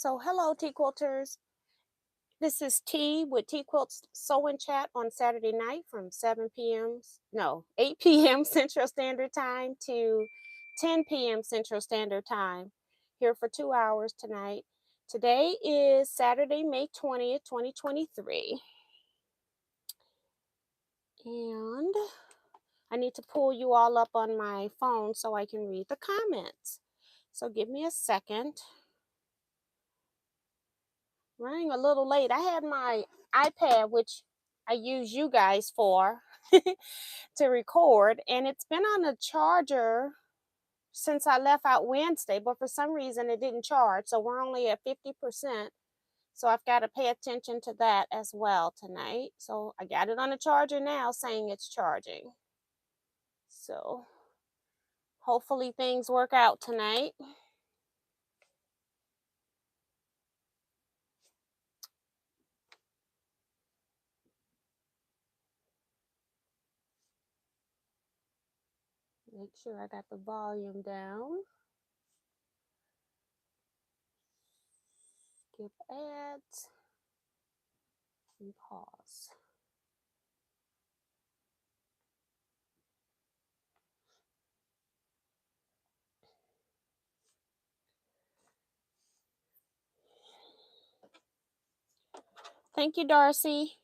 So, hello, Teaquilters. This is T with Teaquilts Sew and Chat on Saturday night from 7 p.m. No, 8 p.m. Central Standard Time to 10 p.m. Central Standard Time. Here for 2 hours tonight. Today is Saturday, May 20th, 2023. And I need to pull you all up on my phone so I can read the comments. So, give me a second. Running a little late. I had my iPad, which I use you guys for, to record, and it's been on a charger since I left out Wednesday, but for some reason it didn't charge. So we're only at 50%. So I've got to pay attention to that as well tonight. So I got it on the charger now saying it's charging. So hopefully things work out tonight. Make sure I got the volume down. Skip ads and pause. Thank you, Darcy.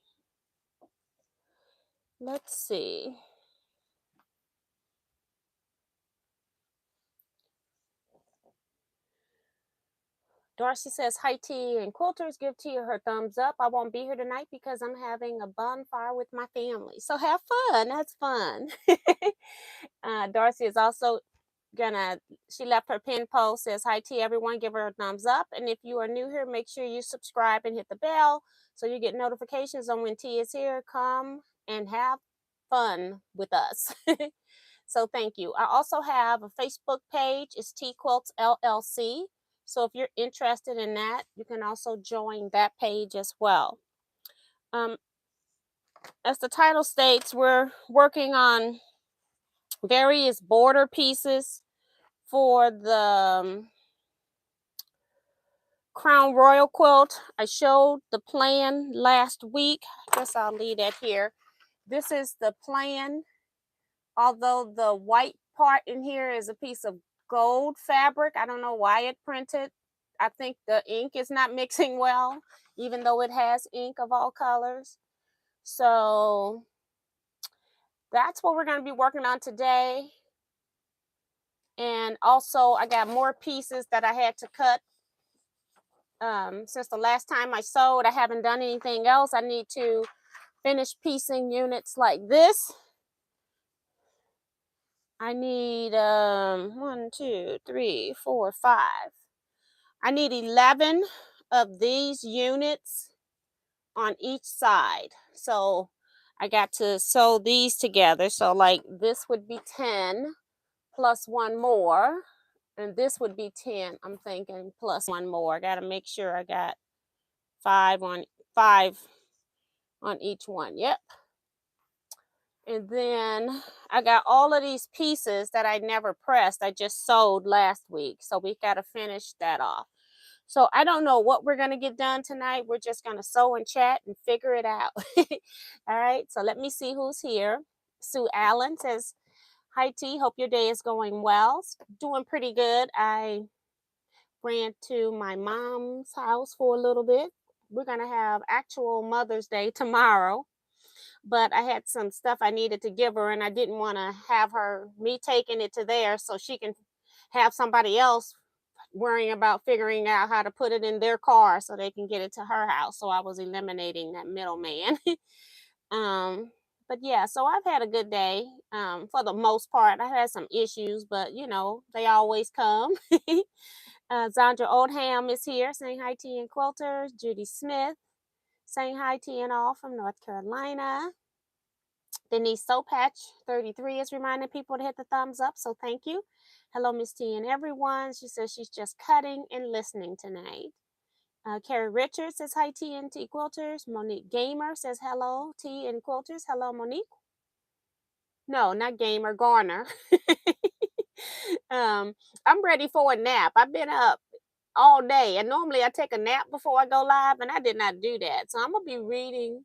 Let's see. Darcy says, hi, T and Quilters. Give T her thumbs up. I won't be here tonight because I'm having a bonfire with my family. So have fun. That's fun. Darcy is also she left her pin post, says, hi, T, everyone. Give her a thumbs up. And if you are new here, make sure you subscribe and hit the bell so you get notifications on when T is here. Come and have fun with us. So thank you. I also have a Facebook page. It's Teaquilts LLC. So if you're interested in that, you can also join that page as well. As the title states, we're working on various border pieces for the Crown Royal quilt. I showed the plan last week. I guess I'll leave that here. This is the plan. Although the white part in here is a piece of gold fabric. I don't know why it printed. I think the ink is not mixing well, even though it has ink of all colors. So that's what we're going to be working on today. And also I got more pieces that I had to cut. Since the last time I sewed, I haven't done anything else. I need to finish piecing units like this. I need 1, 2, 3, 4, 5. I need 11 of these units on each side. So I got to sew these together. So like this would be 10 plus one more. And this would be 10, I'm thinking, plus one more. I got to make sure I got 5 on each one. Yep. And then I got all of these pieces that I never pressed. I just sewed last week. So we got to finish that off. So I don't know what we're going to get done tonight. We're just going to sew and chat and figure it out. All right. So let me see who's here. Sue Allen says, hi, T. Hope your day is going well. Doing pretty good. I ran to my mom's house for a little bit. We're going to have actual Mother's Day tomorrow. But I had some stuff I needed to give her, and I didn't want to have me taking it to there so she can have somebody else worrying about figuring out how to put it in their car so they can get it to her house. So I was eliminating that middleman. But yeah, so I've had a good day. For the most part, I had some issues, but they always come. Zandra Oldham is here saying hi, T and Quilters. Judy Smith saying hi, T and all from North Carolina. Denise Sopatch 33 is reminding people to hit the thumbs up, so thank you. Hello, Miss T and everyone. She says she's just cutting and listening tonight. Carrie Richards says hi, T and T Quilters. Monique Gamer says hello, T and Quilters. Hello, Monique. No, not Gamer, Garner. I'm ready for a nap. I've been up all day. And normally I take a nap before I go live, and I did not do that. So I'm gonna be reading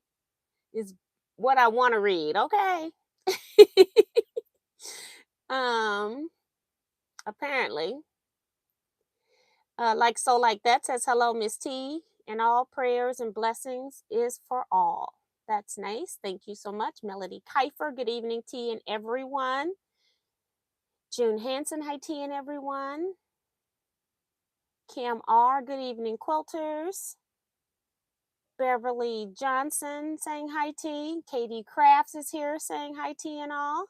is what I want to read. Okay. um. Apparently, like that says hello, Miss T, and all prayers and blessings is for all. That's nice. Thank you so much, Melody Kiefer. Good evening, T and everyone. June Hanson, hi T and everyone. Kim R, good evening, quilters. Beverly Johnson saying hi T. Katie Crafts is here saying hi T and all.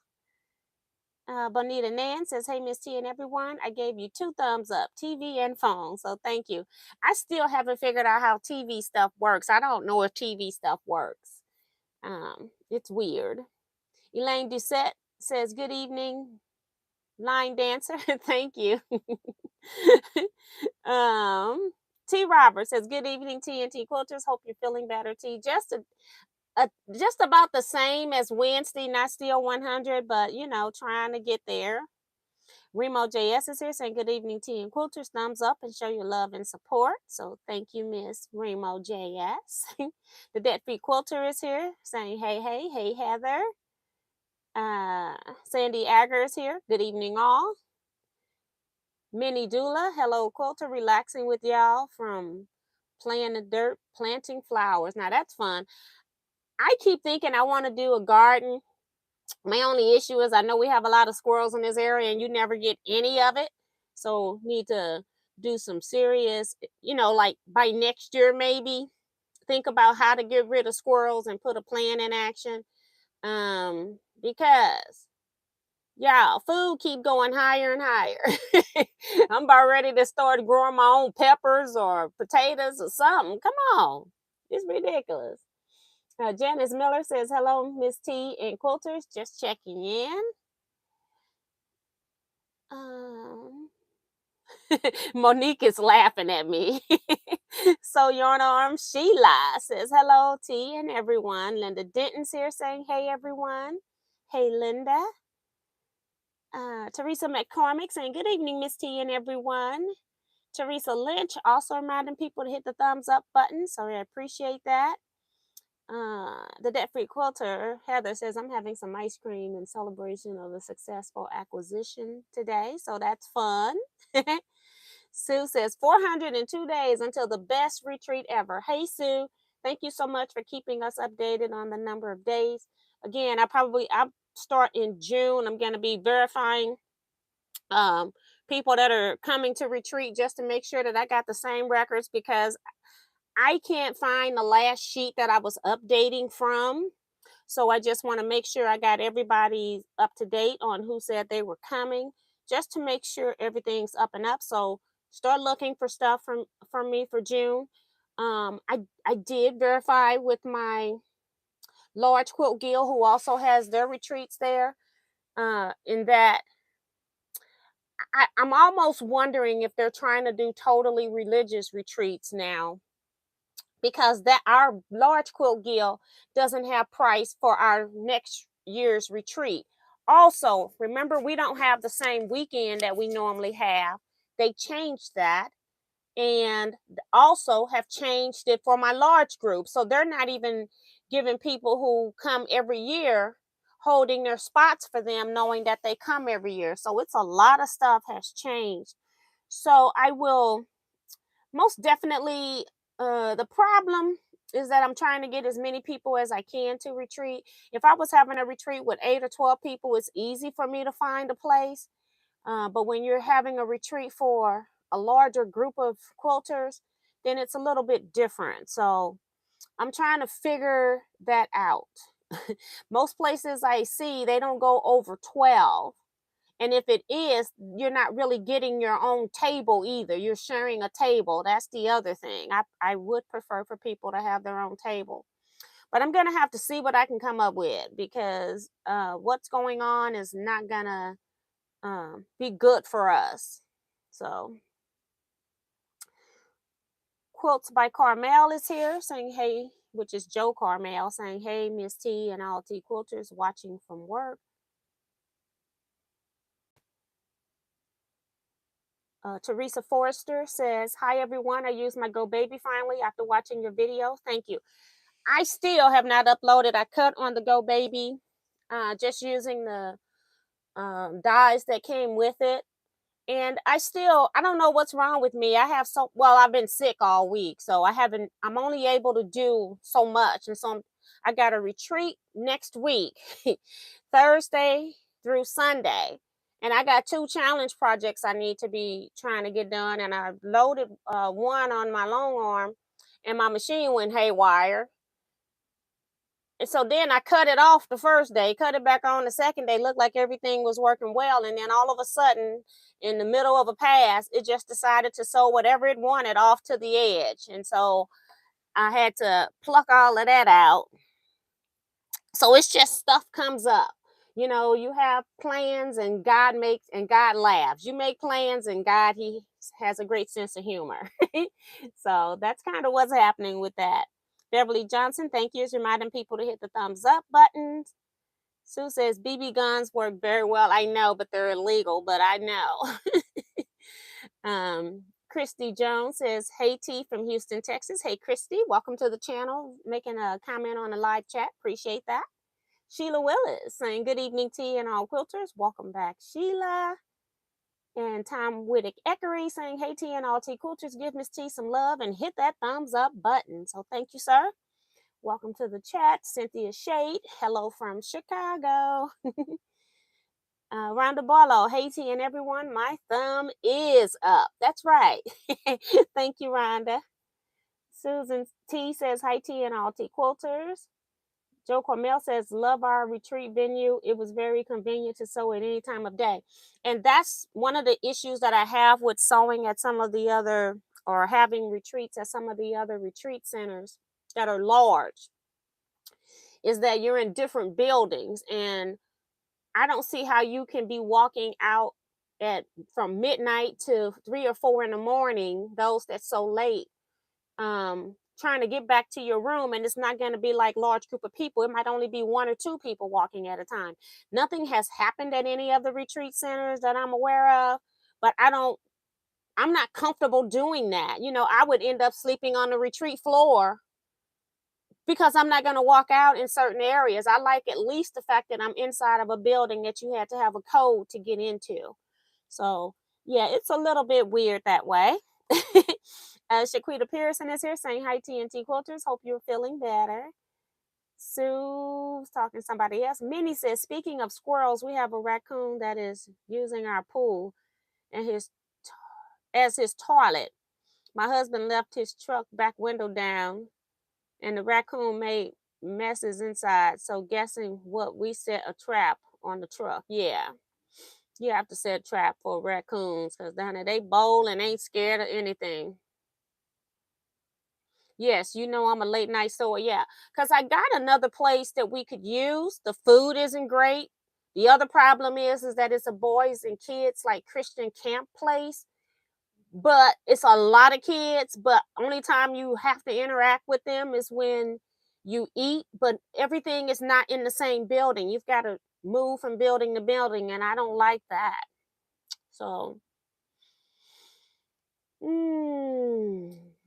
Bonita Nan says, hey, Miss T and everyone, I gave you 2 thumbs up, TV and phone. So thank you. I still haven't figured out how TV stuff works. I don't know if TV stuff works. It's weird. Elaine Doucette says, good evening, line dancer. Thank you. T. Roberts says, good evening, TNT Quilters. Hope you're feeling better, T. Just about the same as Wednesday, not still 100, but trying to get there. Remo JS is here saying good evening, T and Quilters. Thumbs up and show your love and support. So thank you, Miss Remo JS. The Debt Free Quilter is here saying hey, Heather. Sandy Agger is here. Good evening, all. Minnie Dula, hello, Quilter. Relaxing with y'all from playing the dirt, planting flowers. Now that's fun. I keep thinking I want to do a garden. My only issue is I know we have a lot of squirrels in this area and you never get any of it. So need to do some serious, like by next year maybe, think about how to get rid of squirrels and put a plan in action. Because food keep going higher and higher. I'm about ready to start growing my own peppers or potatoes or something. Come on. It's ridiculous. Janice Miller says, hello, Miss T and Quilters. Just checking in. Monique is laughing at me. So Yarn Arm Sheila says, hello, T and everyone. Linda Denton's here saying, hey, everyone. Hey, Linda. Teresa McCormick saying, good evening, Miss T and everyone. Teresa Lynch also reminding people to hit the thumbs up button. So I appreciate that. The Debt Free Quilter, Heather says, I'm having some ice cream in celebration of a successful acquisition today. So that's fun. Sue says, 402 days until the best retreat ever. Hey, Sue, thank you so much for keeping us updated on the number of days. Again, I start in June. I'm going to be verifying people that are coming to retreat just to make sure that I got the same records, because I can't find the last sheet that I was updating from. So I just want to make sure I got everybody up to date on who said they were coming, just to make sure everything's up and up. So start looking for stuff from me for June. I did verify with my large quilt guild, who also has their retreats there, in that I'm almost wondering if they're trying to do totally religious retreats now, because that our large quilt guild doesn't have price for our next year's retreat. Also, remember, we don't have the same weekend that we normally have. They changed that, and also have changed it for my large group. So they're not even giving people who come every year, holding their spots for them, knowing that they come every year. So it's a lot of stuff has changed. So I will most definitely, the problem is that I'm trying to get as many people as I can to retreat. If I was having a retreat with 8 or 12 people, it's easy for me to find a place. But when you're having a retreat for a larger group of quilters, then it's a little bit different. So I'm trying to figure that out. Most places I see, they don't go over 12. And if it is, you're not really getting your own table either. You're sharing a table. That's the other thing. I would prefer for people to have their own table. But I'm going to have to see what I can come up with, because what's going on is not going to be good for us. So, Quilts by Carmel is here saying, hey, which is Joe Carmel saying, hey, Miss T and all T Quilters watching from work. Teresa Forrester says, hi everyone, I used my Go Baby finally after watching your video. Thank you. I still have not uploaded. I cut on the Go Baby, just using the dyes that came with it. And I don't know what's wrong with me. I've been sick all week, so I'm only able to do so much. And so I got a retreat next week, Thursday through Sunday. And I got 2 challenge projects I need to be trying to get done. And I loaded one on my long arm and my machine went haywire. And so then I cut it off the first day, cut it back on the second day, looked like everything was working well. And then all of a sudden, in the middle of a pass, it just decided to sew whatever it wanted off to the edge. And so I had to pluck all of that out. So it's just stuff comes up. You know, you have plans and God laughs. You make plans and God, he has a great sense of humor. So that's kind of what's happening with that. Beverly Johnson, thank you. Is reminding people to hit the thumbs up button. Sue says BB guns work very well. I know, but they're illegal, but I know. Christy Jones says, hey T from Houston, Texas. Hey Christy, welcome to the channel. Making a comment on the live chat. Appreciate that. Sheila Willis saying, good evening, T and all quilters. Welcome back, Sheila. And Tom Whittick Eckery saying, hey, T and all T quilters, give Miss T some love and hit that thumbs up button. So thank you, sir. Welcome to the chat. Cynthia Shade, hello from Chicago. Rhonda Barlow, hey, T and everyone, my thumb is up. That's right. Thank you, Rhonda. Susan T says, hi, T and all T quilters. Joe Cormel says, love our retreat venue. It was very convenient to sew at any time of day. And that's one of the issues that I have with sewing at some of the other, or having retreats at some of the other retreat centers that are large, is that you're in different buildings. And I don't see how you can be walking out from midnight to 3 or 4 in the morning, those that sew late, trying to get back to your room, and it's not going to be like large group of people. It might only be 1 or 2 people walking at a time. Nothing has happened at any of the retreat centers that I'm aware of, but I'm not comfortable doing that. You know, I would end up sleeping on the retreat floor because I'm not going to walk out in certain areas. I like at least the fact that I'm inside of a building that you had to have a code to get into. So yeah, it's a little bit weird that way. Shaquita Pearson is here saying, hi, TNT Quilters. Hope you're feeling better. Sue's talking to somebody else. Minnie says, speaking of squirrels, we have a raccoon that is using our pool and as his toilet. My husband left his truck back window down and the raccoon made messes inside. So guessing what, we set a trap on the truck. Yeah. You have to set a trap for raccoons because down there they bowl and ain't scared of anything. Yes, you know I'm a late night sewer. Yeah, because I got another place that we could use. The food isn't great. The other problem is that it's a boys and kids like Christian camp place, but it's a lot of kids. But only time you have to interact with them is when you eat. But everything is not in the same building. You've got to move from building to building, and I don't like that. So.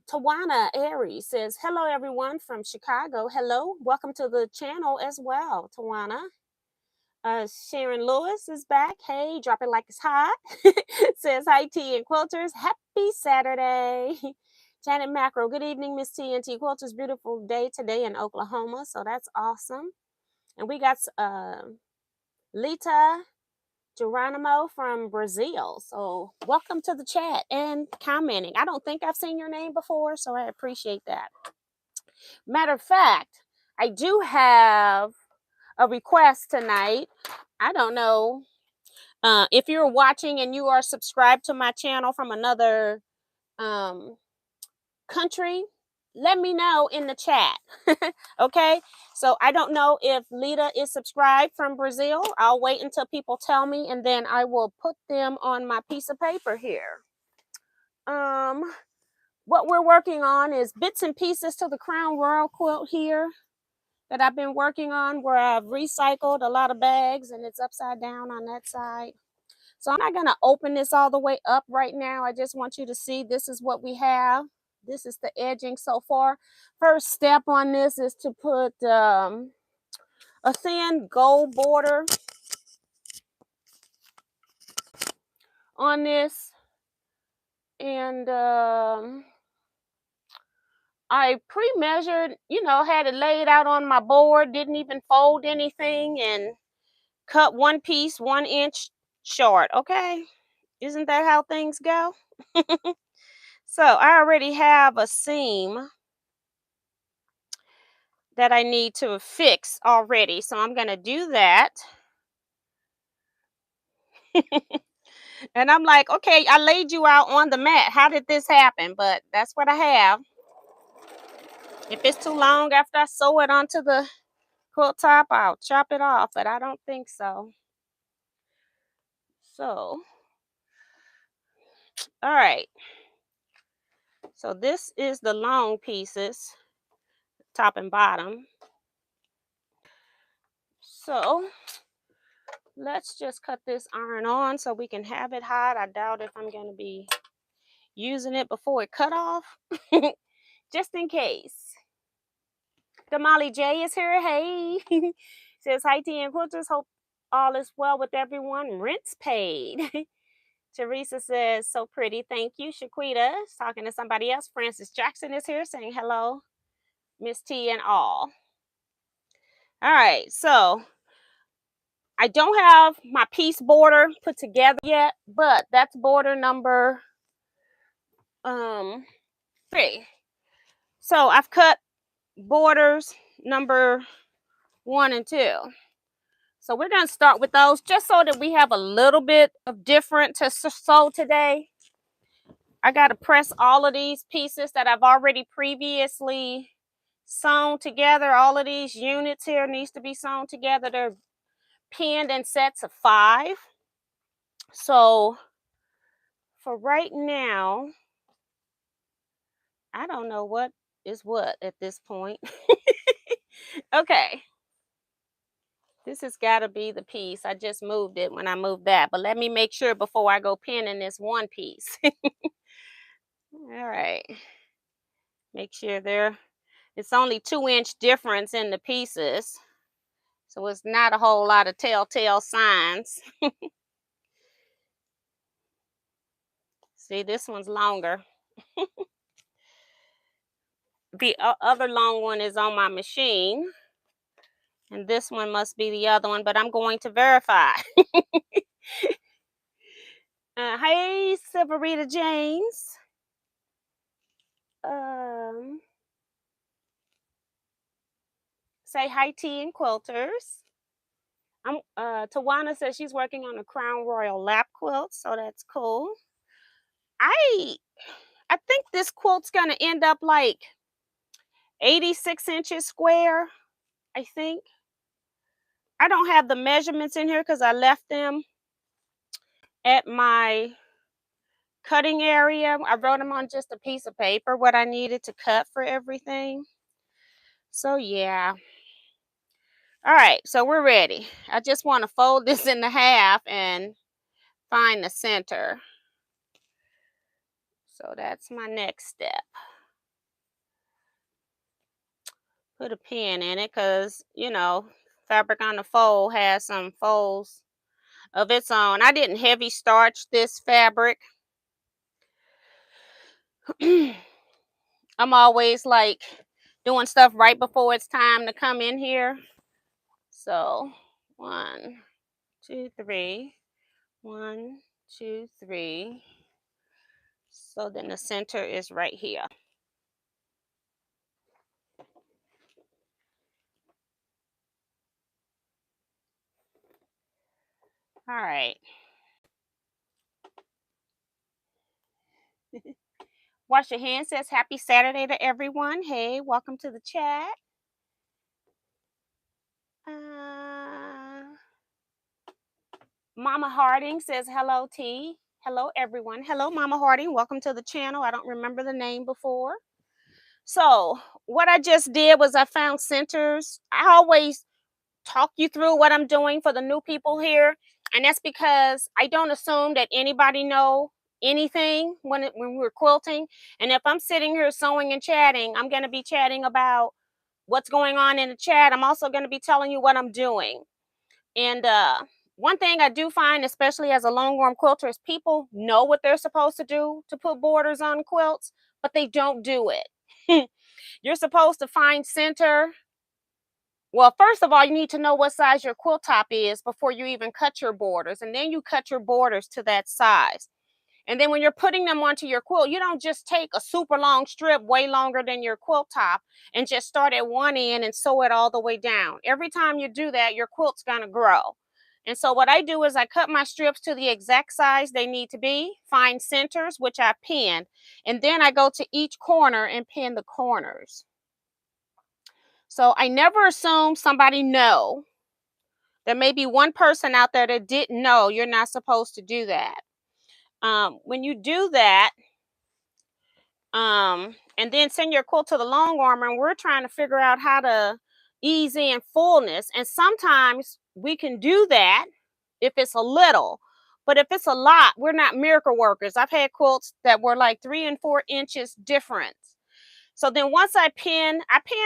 Tawana Aries says, hello everyone from Chicago. Hello, welcome to the channel as well, Tawana. Sharon Lewis is back. Hey, drop it like it's hot. Says, hi T and Quilters. Happy Saturday. Janet Macro, good evening, Miss T and T Quilters. Beautiful day today in Oklahoma, so that's awesome. And we got Lita Geronimo from Brazil. So welcome to the chat and commenting. I don't think I've seen your name before, so I appreciate that. Matter of fact, I do have a request tonight. I don't know if you're watching and you are subscribed to my channel from another country, let me know in the chat. Okay, so I don't know if Lita is subscribed from Brazil. I'll wait until people tell me and then I will put them on my piece of paper here. What we're working on is bits and pieces to the Crown Royal quilt here that I've been working on, where I've recycled a lot of bags and it's upside down on that side. So I'm not going to open this all the way up right now. I just want you to see this is what we have. This is the edging so far. First step on this is to put a thin gold border on this. And I pre-measured, had it laid out on my board, didn't even fold anything, and cut one piece 1 inch short. Okay, isn't that how things go? So I already have a seam that I need to fix already, so I'm going to do that. And I'm like, okay, I laid you out on the mat. How did this happen? But that's what I have. If it's too long after I sew it onto the quilt top, I'll chop it off, but I don't think so. So, all right. So this is the long pieces, top and bottom. So let's just cut this iron on so we can have it hot. I doubt if I'm going to be using it before it cut off, just in case. Damali J is here. Hey. Says, hi, Tea and Quilters. Hope all is well with everyone. Rent's paid. Teresa says, so pretty. Thank you. Shaquita is talking to somebody else. Francis Jackson is here saying hello. Miss T and all. All right. So I don't have my piece border put together yet, but that's border number 3. So I've cut borders number 1 and 2. So we're going to start with those just so that we have a little bit of different to sew today. I got to press all of these pieces that I've already previously sewn together. All of these units here needs to be sewn together. They're pinned in sets of 5. So for right now, I don't know what is what at this point. Okay. This has got to be the piece. I just moved it when I moved that. But let me make sure before I go pinning this one piece. All right. Make sure it's only 2-inch difference in the pieces. So it's not a whole lot of telltale signs. See, this one's longer. The other long one is on my machine. And this one must be the other one, but I'm going to verify. Hey, Silverita James. Say hi, Tea and Quilters. Tawana says she's working on a Crown Royal lap quilt, so that's cool. I think this quilt's gonna end up like 86 inches square. I think. I don't have the measurements in here because I left them at my cutting area. I wrote them on just a piece of paper, what I needed to cut for everything. So yeah. All right, so we're ready. I just want to fold this in half and find the center. So that's my next step. Put a pin in it because, fabric on the fold has some folds of its own. I didn't heavy starch this fabric. I'm always like doing stuff right before it's time to come in here. So 1, 2, 3. 1, 2, 3. So then the center is right here. All right. Wash your hands says happy Saturday to everyone. Hey, welcome to the chat. Mama Harding says hello, T. Hello, everyone. Hello, Mama Harding. Welcome to the channel. I don't remember the name before. So what I just did was I found centers. I always talk you through what I'm doing for the new people here. And that's because I don't assume that anybody know anything when we're quilting. And if I'm sitting here sewing and chatting, I'm going to be chatting about what's going on in the chat. I'm also going to be telling you what I'm doing. And one thing I do find, especially as a long-arm quilter, is people know what they're supposed to do to put borders on quilts, but they don't do it. You're supposed to find center. Well, first of all, you need to know what size your quilt top is before you even cut your borders, and then you cut your borders to that size. And then when you're putting them onto your quilt, you don't just take a super long strip way longer than your quilt top and just start at one end and sew it all the way down. Every time you do that, your quilt's going to grow. And so what I do is I cut my strips to the exact size they need to be, find centers, which I pin, and then I go to each corner and pin the corners. So I never assume somebody know. There may be one person out there that didn't know you're not supposed to do that. When you do that, and then send your quilt to the long armor, and we're trying to figure out how to ease in fullness. And sometimes we can do that if it's a little, but if it's a lot, we're not miracle workers. I've had quilts that were like 3 and 4 inches difference. So then once I pin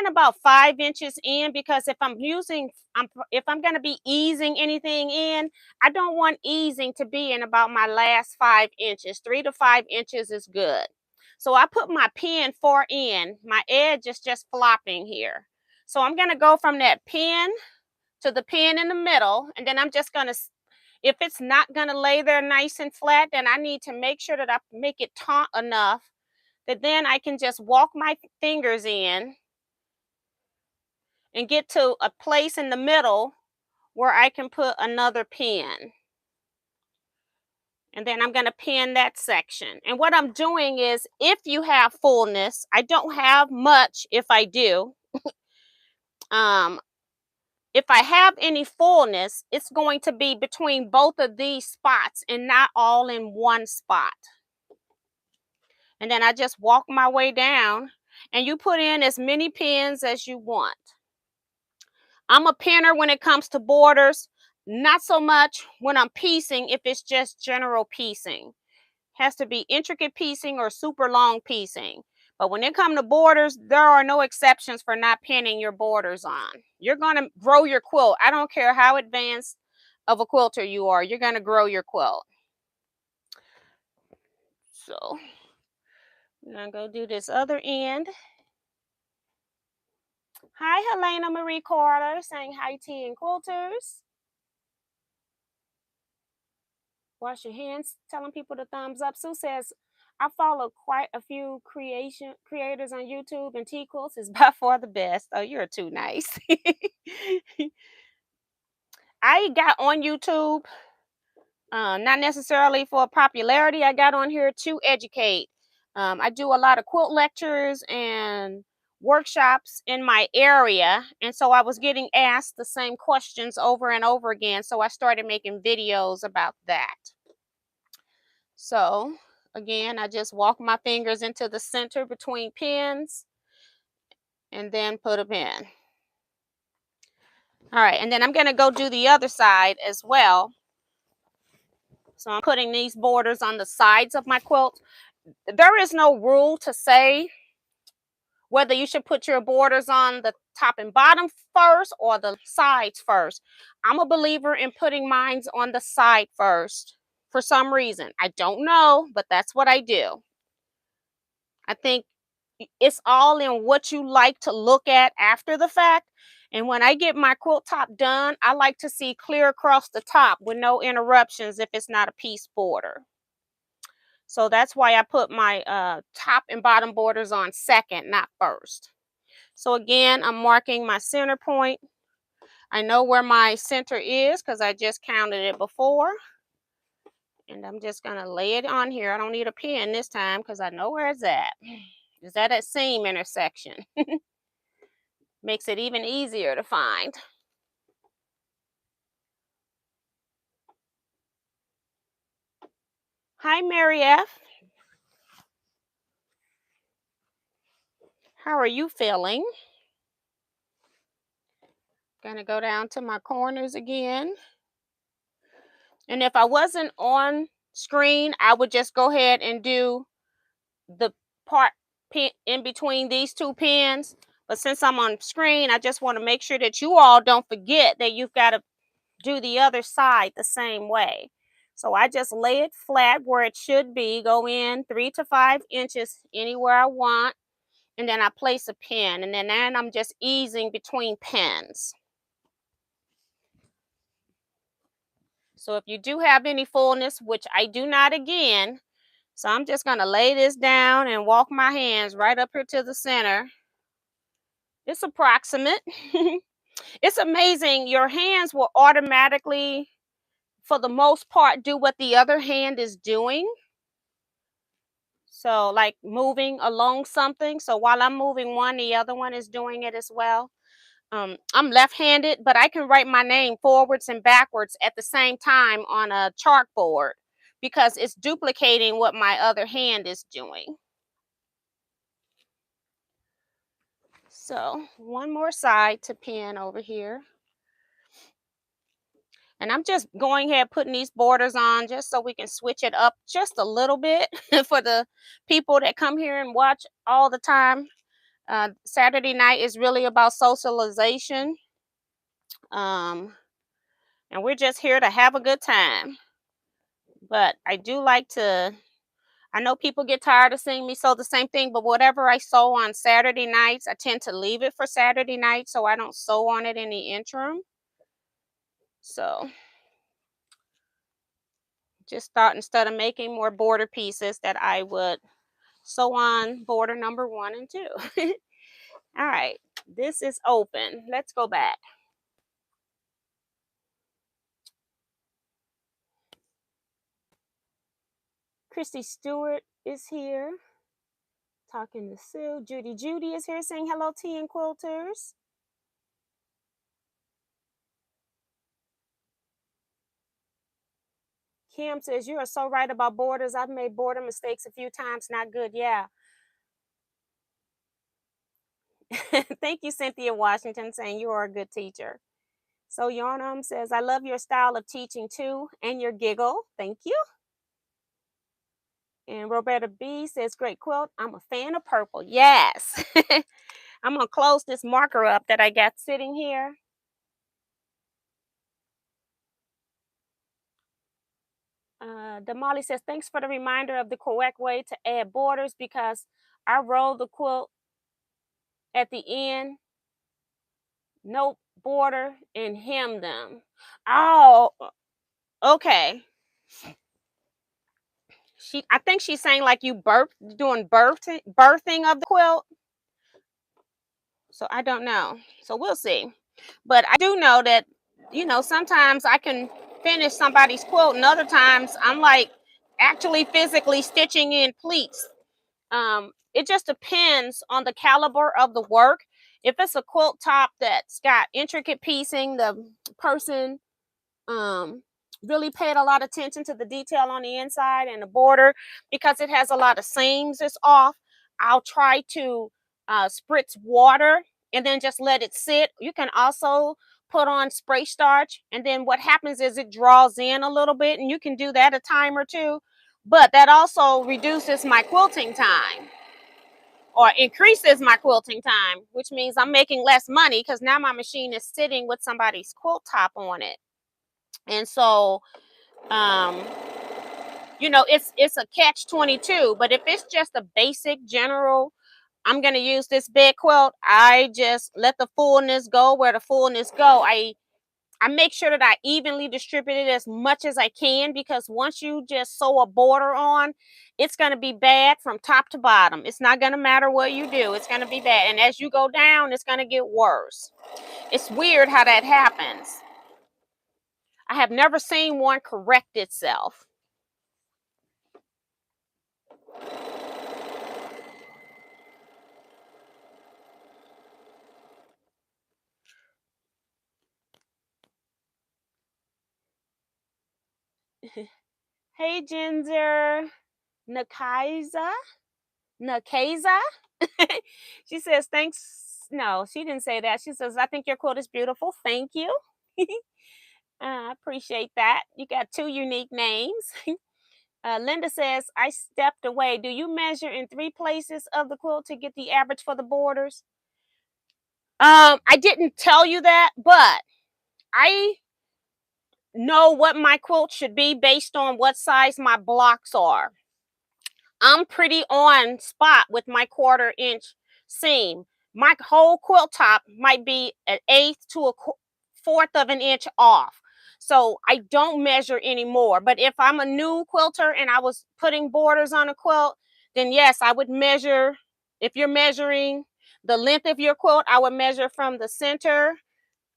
about 5 inches in, because if I'm going to be easing anything in, I don't want easing to be in about my last 5 inches. 3 to 5 inches is good. So I put my pin far in, my edge is just flopping here. So I'm going to go from that pin to the pin in the middle, and then I'm just going to, if it's not going to lay there nice and flat, then I need to make sure that I make it taut enough that then I can just walk my fingers in and get to a place in the middle where I can put another pin. And then I'm going to pin that section. And what I'm doing is, if you have fullness, I don't have much if I do. If I have any fullness, it's going to be between both of these spots and not all in one spot. And then I just walk my way down, and you put in as many pins as you want. I'm a pinner when it comes to borders, not so much when I'm piecing, if it's just general piecing. Has to be intricate piecing or super long piecing. But when it comes to borders, there are no exceptions for not pinning your borders on. You're going to grow your quilt. I don't care how advanced of a quilter you are, you're going to grow your quilt. So I'm going to go do this other end. Hi, Helena Marie Carter, saying hi, tea and quilters. Wash your hands, telling people to thumbs up. Sue says, I follow quite a few creators on YouTube, and Teaquilts is by far the best. Oh, you're too nice. I got on YouTube, not necessarily for popularity. I got on here to educate. I do a lot of quilt lectures and workshops in my area, and so I was getting asked the same questions over and over again, so I started making videos about that. So again, I just walk my fingers into the center between pins and then put them in. All right, and then I'm going to go do the other side as well. So I'm putting these borders on the sides of my quilt. There is no rule to say whether you should put your borders on the top and bottom first or the sides first. I'm a believer in putting mine on the side first for some reason. I don't know, but that's what I do. I think it's all in what you like to look at after the fact. And when I get my quilt top done, I like to see clear across the top with no interruptions if it's not a piece border. So that's why I put my top and bottom borders on second, not first. So again, I'm marking my center point. I know where my center is because I just counted it before. And I'm just going to lay it on here. I don't need a pin this time because I know where it's at. It's at that seam intersection. Makes it even easier to find. Hi, Mary F. How are you feeling? Gonna go down to my corners again. And if I wasn't on screen, I would just go ahead and do the part pin in between these two pins. But since I'm on screen, I just want to make sure that you all don't forget that you've got to do the other side the same way. So I just lay it flat where it should be, go in 3 to 5 inches anywhere I want, and then I place a pin, and then I'm just easing between pins. So if you do have any fullness, which I do not again, so I'm just going to lay this down and walk my hands right up here to the center. It's approximate. It's amazing. Your hands will automatically, for the most part, do what the other hand is doing. So like moving along something. So while I'm moving one, the other one is doing it as well. I'm left-handed, but I can write my name forwards and backwards at the same time on a chalkboard because it's duplicating what my other hand is doing. So one more side to pin over here. And I'm just going ahead putting these borders on just so we can switch it up just a little bit for the people that come here and watch all the time. Saturday night is really about socialization. And we're just here to have a good time. But I do like to, I know people get tired of seeing me sew the same thing, but whatever I sew on Saturday nights, I tend to leave it for Saturday night so I don't sew on it in the interim. So just thought instead of making more border pieces that I would sew on border number 1 and 2. All right, this is open. Let's go back. Christy Stewart is here talking to Sue. Judy is here saying hello, tea and quilters. Kim says, you are so right about borders. I've made border mistakes a few times. Not good. Yeah. Thank you, Cynthia Washington, saying you are a good teacher. So Yarnum says, I love your style of teaching too, and your giggle. Thank you. And Roberta B says, great quilt. I'm a fan of purple. Yes. I'm going to close this marker up that I got sitting here. Damali says, thanks for the reminder of the correct way to add borders because I roll the quilt at the end, no border, and hem them. Oh, okay. I think she's saying like you doing birthing of the quilt. So I don't know. So we'll see. But I do know that, sometimes I can finish somebody's quilt and other times I'm like actually physically stitching in pleats. It just depends on the caliber of the work. If it's a quilt top that's got intricate piecing, the person really paid a lot of attention to the detail on the inside and the border because it has a lot of seams it's off. I'll try to spritz water and then just let it sit. You can also put on spray starch, and then what happens is it draws in a little bit, and you can do that a time or two, but that also reduces my quilting time or increases my quilting time, which means I'm making less money because now my machine is sitting with somebody's quilt top on it. And so it's a catch-22. But if it's just a basic general, I'm going to use this bed quilt, I just let the fullness go where the fullness go. I make sure that I evenly distribute it as much as I can, because once you just sew a border on, it's going to be bad from top to bottom. It's not going to matter what you do. It's going to be bad. And as you go down, it's going to get worse. It's weird how that happens. I have never seen one correct itself. Hey, Ginger. Nakaiza. She says, thanks. No, she didn't say that. She says, I think your quilt is beautiful. Thank you. I appreciate that. You got two unique names. Linda says, I stepped away. Do you measure in 3 places of the quilt to get the average for the borders? I didn't tell you that, but I know what my quilt should be based on what size my blocks are. I'm pretty on spot with my 1/4 inch seam. My whole quilt top might be an eighth to a fourth of an inch off. So I don't measure anymore. But if I'm a new quilter and I was putting borders on a quilt, then yes, I would measure. If you're measuring the length of your quilt, I would measure from the center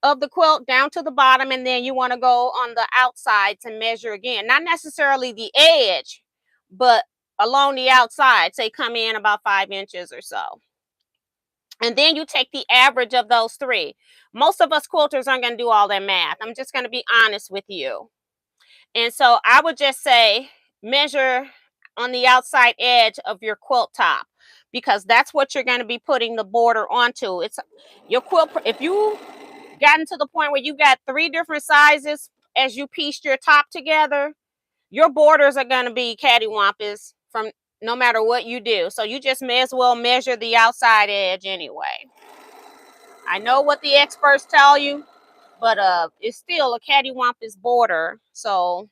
of the quilt down to the bottom, and then you want to go on the outside to measure again. Not necessarily the edge, but along the outside, say come in about 5 inches or so. And then you take the average of those three. Most of us quilters aren't going to do all that math. I'm just going to be honest with you. And so I would just say measure on the outside edge of your quilt top, because that's what you're going to be putting the border onto. It's your quilt. If you gotten to the point where you got 3 different sizes as you pieced your top together, your borders are going to be cattywampus from no matter what you do. So you just may as well measure the outside edge anyway. I know what the experts tell you, but it's still a cattywampus border. So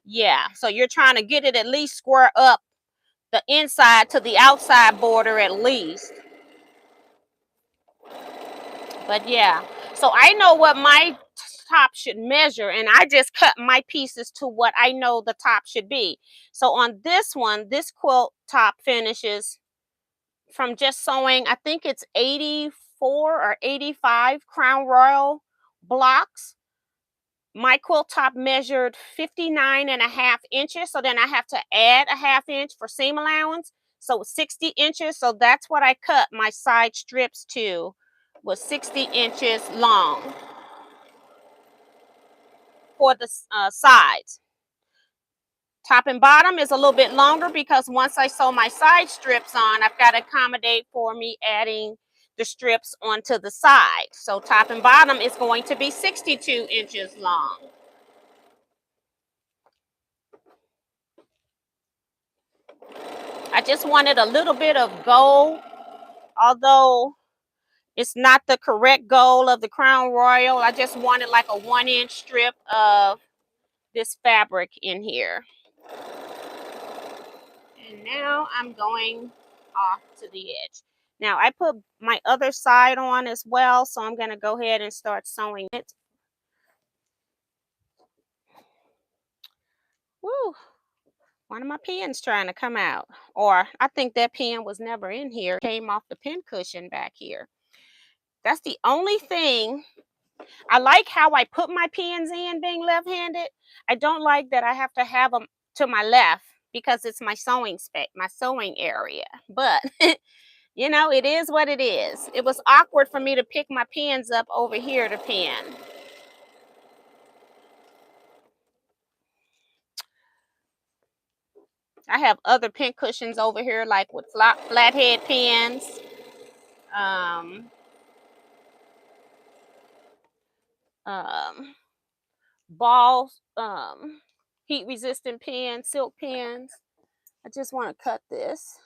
yeah, so you're trying to get it at least square up the inside to the outside border at least. But yeah, so I know what my top should measure, and I just cut my pieces to what I know the top should be. So on this one, this quilt top finishes from just sewing, I think it's 84 or 85 Crown Royal blocks. My quilt top measured 59.5 inches, so then I have to add a 1/2 inch for seam allowance, so 60 inches. So that's what I cut my side strips to, was 60 inches long for the sides. Top and bottom is a little bit longer because once I sew my side strips on, I've got to accommodate for me adding the strips onto the side. So top and bottom is going to be 62 inches long. I just wanted a little bit of gold, although it's not the correct gold of the Crown Royal. I just wanted like a 1-inch strip of this fabric in here. And now I'm going off to the edge. Now I put my other side on as well, so I'm going to go ahead and start sewing it. Woo! One of my pins trying to come out, or I think that pin was never in here. It came off the pin cushion back here. That's the only thing. I like how I put my pins in being left-handed. I don't like that I have to have them to my left because it's my sewing my sewing area. But you know, it is what it is. It was awkward for me to pick my pins up over here to pin. I have other pin cushions over here, like with flathead pins. Balls, heat resistant pins, silk pins. I just want to cut this.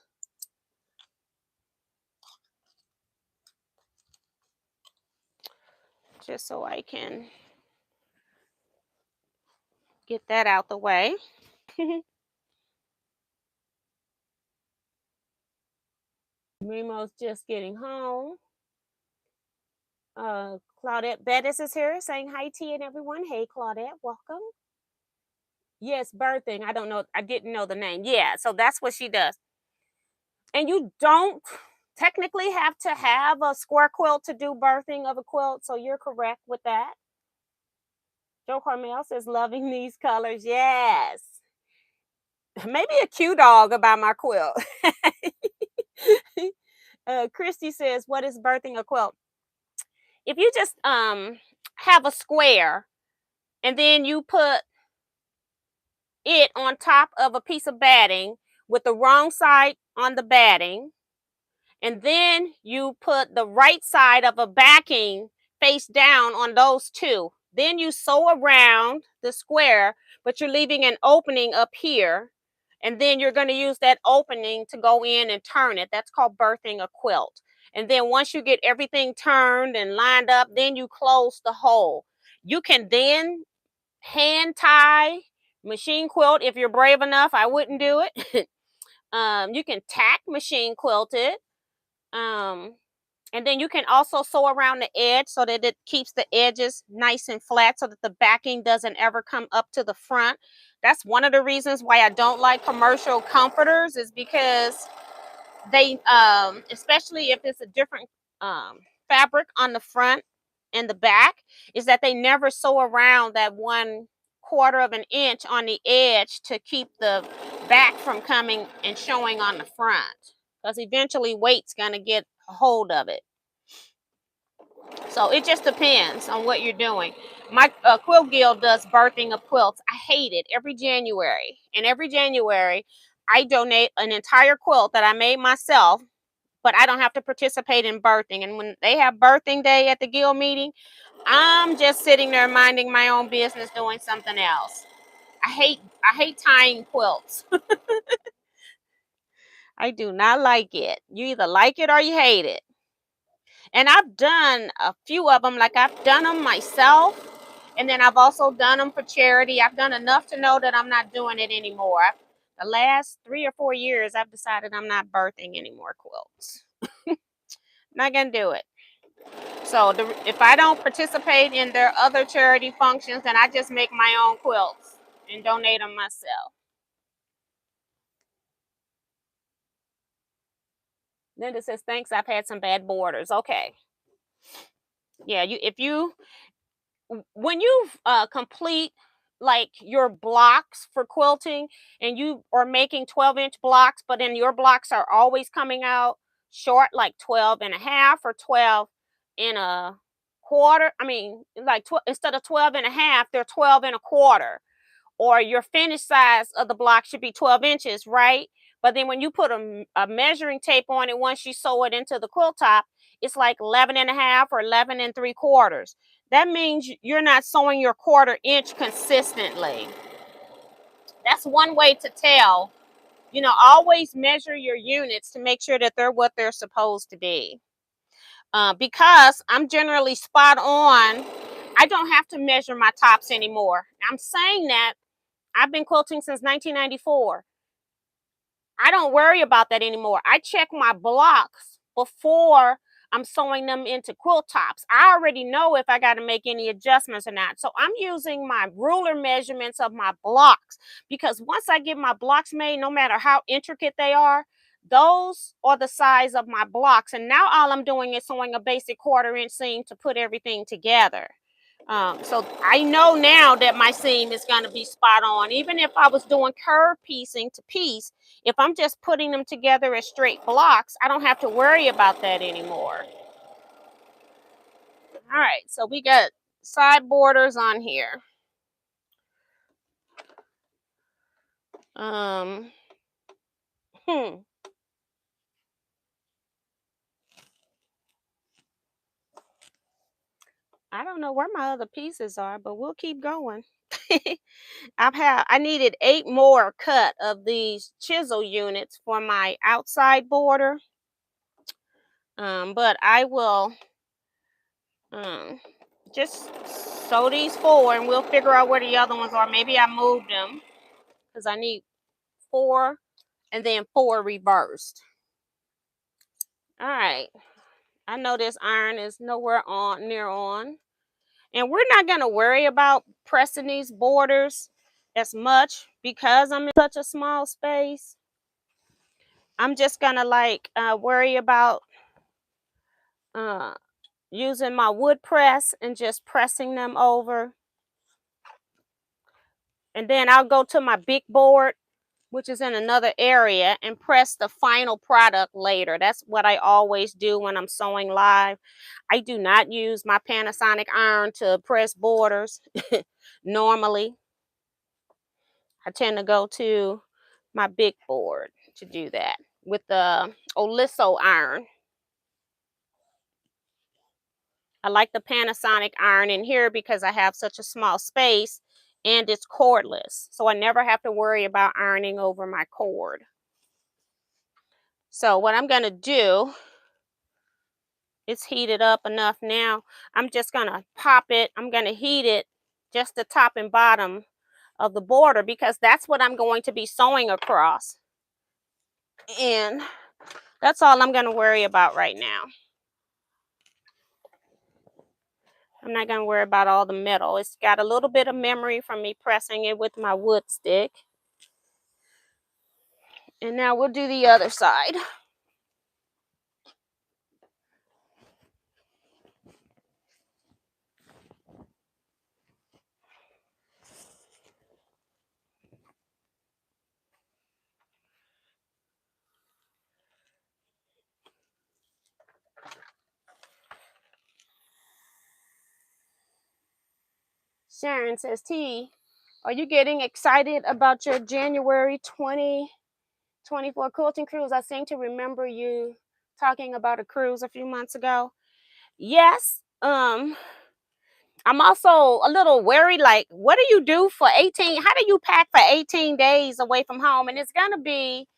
Just so I can get that out the way. Remo's just getting home. Claudette Bettis is here saying hi to you and everyone. Hey, Claudette, welcome. Yes, birthing. I don't know. I didn't know the name. Yeah, so that's what she does. And you don't technically have to have a square quilt to do birthing of a quilt, so you're correct with that. Joe Carmel says, loving these colors. Yes. Maybe a Q dog about my quilt. Christy says, what is birthing a quilt? If you just have a square and then you put it on top of a piece of batting with the wrong side on the batting, and then you put the right side of a backing face down on those two, Then you sew around the square, but you're leaving an opening up here. And then you're going to use that opening to go in and turn it. That's called birthing a quilt. And then once you get everything turned and lined up, then you close the hole. You can then hand tie, machine quilt if you're brave enough. I wouldn't do it. You can tack machine quilt it. And then you can also sew around the edge so that it keeps the edges nice and flat so that the backing doesn't ever come up to the front. That's one of the reasons why I don't like commercial comforters, is because they, especially if it's a different fabric on the front and the back, is that they never sew around that 1/4 of an inch on the edge to keep the back from coming and showing on the front, because eventually weight's going to get a hold of it. So it just depends on what you're doing. My quilt guild does birthing of quilts. I hate it every January. And every January, I donate an entire quilt that I made myself, but I don't have to participate in birthing. And when they have birthing day at the guild meeting, I'm just sitting there minding my own business, doing something else. I hate tying quilts. I do not like it. You either like it or you hate it. And I've done a few of them, like I've done them myself, and then I've also done them for charity. I've done enough to know that I'm not doing it anymore. The last 3 or 4 years, I've decided I'm not birthing any more quilts. Not gonna do it. So if I don't participate in their other charity functions, then I just make my own quilts and donate them myself. Linda says, thanks, I've had some bad borders. Okay. Yeah, when you complete like your blocks for quilting, and you are making 12-inch blocks, but then your blocks are always coming out short, like 12.5 or 12.25. I mean, like instead of 12.5, they're 12.25. Or your finished size of the block should be 12 inches, right? But then when you put a measuring tape on it, once you sew it into the quilt top, it's like 11.5 or 11.75. That means you're not sewing your 1/4 inch consistently. That's one way to tell. Always measure your units to make sure that they're what they're supposed to be. Because I'm generally spot on, I don't have to measure my tops anymore. I'm saying that I've been quilting since 1994. I don't worry about that anymore. I check my blocks before I'm sewing them into quilt tops. I already know if I got to make any adjustments or not. So I'm using my ruler measurements of my blocks, because once I get my blocks made, no matter how intricate they are, those are the size of my blocks. And now all I'm doing is sewing a basic 1/4 inch seam to put everything together. So I know now that my seam is going to be spot on. Even if I was doing curve piecing to piece, if I'm just putting them together as straight blocks, I don't have to worry about that anymore. All right, so we got side borders on here. Hmm. I don't know where my other pieces are, but we'll keep going. I needed 8 more cut of these chisel units for my outside border. But I will just sew these 4, and we'll figure out where the other ones are. Maybe I moved them, because I need 4 and then 4 reversed. All right. I know this iron is nowhere near on. And we're not going to worry about pressing these borders as much because I'm in such a small space. I'm just going to worry about using my wood press and just pressing them over. And then I'll go to my big board, which is in another area, and press the final product later. That's what I always do when I'm sewing live. I do not use my Panasonic iron to press borders normally. I tend to go to my big board to do that with the Oliso iron. I like the Panasonic iron in here because I have such a small space and it's cordless. So I never have to worry about ironing over my cord. So what I'm going to do, it's heated up enough now. I'm just going to pop it. I'm going to heat it just the top and bottom of the border because that's what I'm going to be sewing across. And that's all I'm going to worry about right now. I'm not going to worry about all the metal. It's got a little bit of memory from me pressing it with my wood stick. And now we'll do the other side. Sharon says, T, are you getting excited about your January 2024 quilting cruise? I seem to remember you talking about a cruise a few months ago. Yes. I'm also a little worried, like, what do you do for 18? How do you pack for 18 days away from home? And it's going to be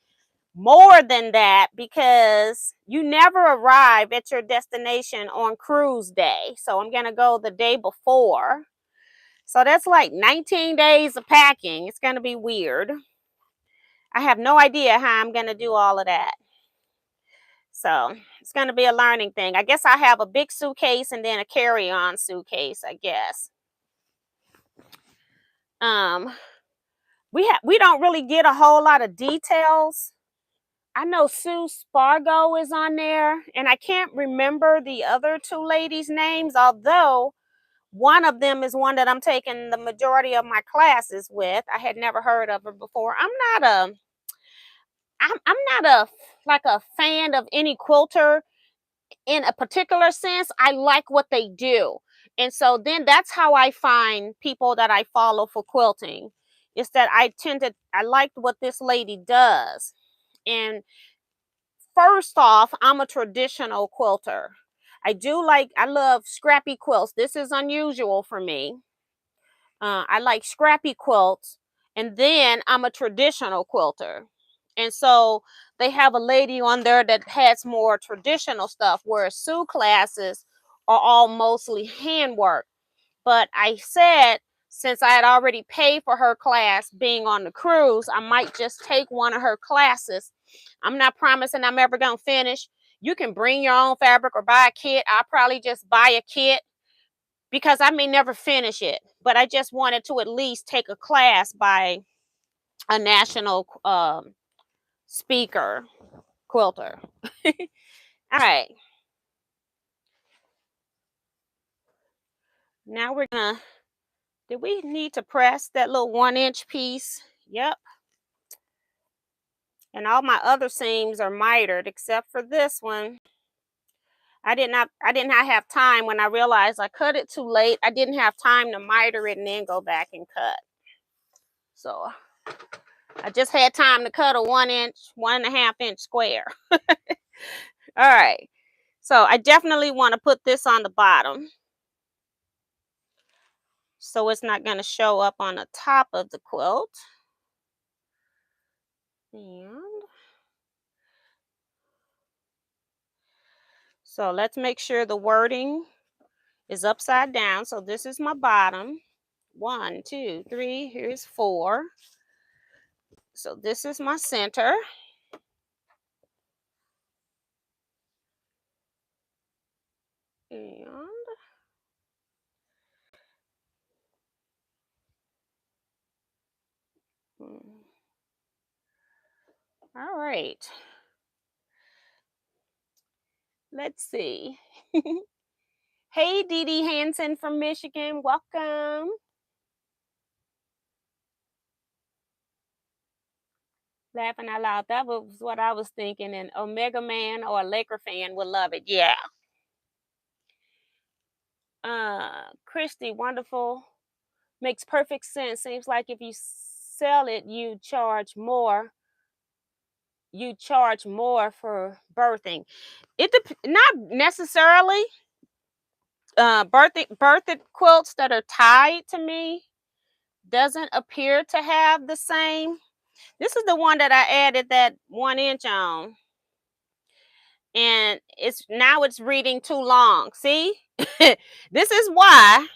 more than that because you never arrive at your destination on cruise day. So I'm going to go the day before. So that's like 19 days of packing. It's going to be weird. I have no idea how I'm going to do all of that. So it's going to be a learning thing. I guess I have a big suitcase and then a carry-on suitcase, I guess. We don't really get a whole lot of details. I know Sue Spargo is on there, and I can't remember the other two ladies' names, although one of them is one that I'm taking the majority of my classes with. I had never heard of her before. I'm not a fan of any quilter in a particular sense. I like what they do. And so then that's how I find people that I follow for quilting. Is that I liked what this lady does. And first off, I'm a traditional quilter. I love scrappy quilts. This is unusual for me. I like scrappy quilts. And then I'm a traditional quilter. And so they have a lady on there that has more traditional stuff, whereas Sue classes are all mostly handwork. But I said, since I had already paid for her class being on the cruise, I might just take one of her classes. I'm not promising I'm ever going to finish. You can bring your own fabric or buy a kit. I'll probably just buy a kit because I may never finish it. But I just wanted to at least take a class by a national speaker quilter. All right. Now we're going to, did we need to press that little 1-inch piece? Yep. And all my other seams are mitered except for this one. I did not have time when I realized I cut it too late. I didn't have time to miter it and then go back and cut. So I just had time to cut a 1-inch, 1.5-inch square. All right. So I definitely want to put this on the bottom, so it's not going to show up on the top of the quilt. And so let's make sure the wording is upside down. So this is my bottom. 1, 2, 3, here's 4. So this is my center. And all right. Let's see. Hey, Dee Dee Hansen from Michigan. Welcome. Laughing out loud. That was what I was thinking. An Omega Man or a Laker fan would love it. Yeah. Christy, wonderful. Makes perfect sense. Seems like if you sell it, you charge more. You charge more for birthing. Not necessarily. birthday quilts that are tied to me doesn't appear to have the same. This is the one that I added that 1 inch on, and it's reading too long. See, this is why,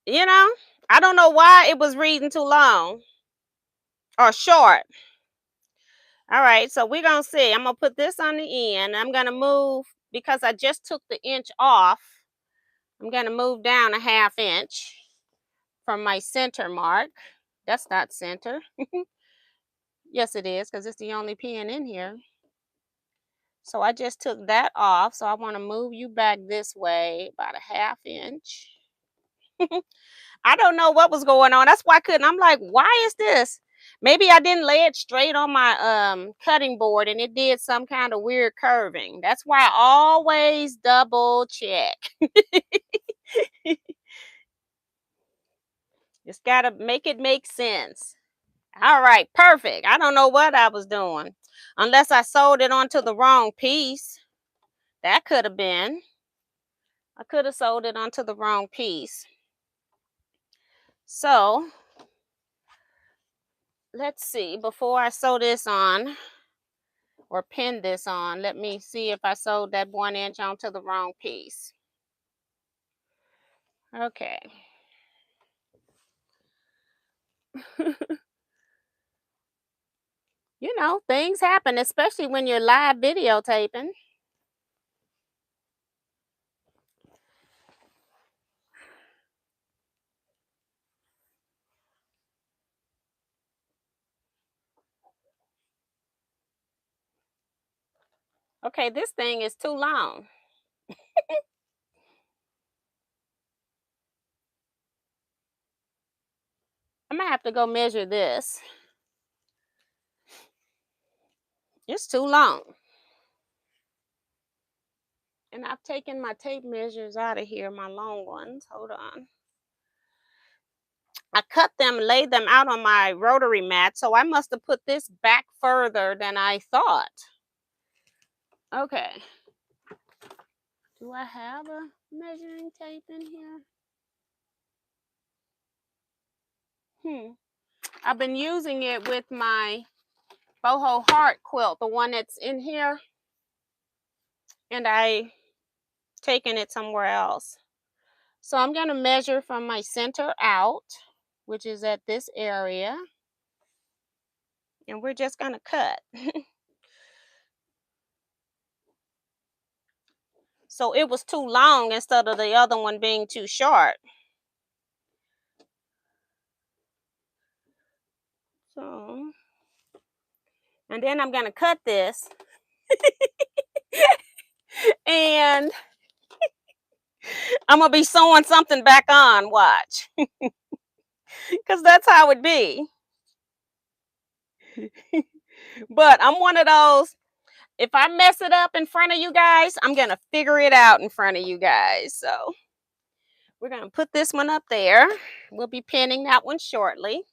you know, I don't know why it was reading too long or short. All right, so we're gonna see. I'm gonna put this on the end. I'm gonna move because I just took the inch off. I'm gonna move down a 1/2 inch from my center mark. That's not center. Yes, it is, because it's the only pin in here. So I just took that off. So I want to move you back this way about a 1/2 inch. I don't know what was going on. That's why I couldn't. I'm like, why is this? Maybe I didn't lay it straight on my cutting board and it did some kind of weird curving. That's why I always double check. Just gotta make it make sense. All right, perfect. I don't know what I was doing. Unless I sewed it onto the wrong piece. That could have been. I could have sewed it onto the wrong piece. So, let's see. Before I sew this on or pin this on, let me see if I sewed that 1 inch onto the wrong piece. Okay. You know, things happen, especially when you're live videotaping. Okay, this thing is too long. I'm gonna have to go measure this. It's too long. And I've taken my tape measures out of here, my long ones. Hold on. I cut them, laid them out on my rotary mat, so I must have put this back further than I thought. Okay. Do I have a measuring tape in here? I've been using it with my boho heart quilt, the one that's in here, and I taken it somewhere else. So I'm going to measure from my center out, which is at this area, and we're just going to cut. So it was too long instead of the other one being too short. So, and then I'm going to cut this and I'm going to be sewing something back on, watch. Because that's how it be. But I'm one of those, if I mess it up in front of you guys, I'm going to figure it out in front of you guys. So we're going to put this one up there. We'll be pinning that one shortly.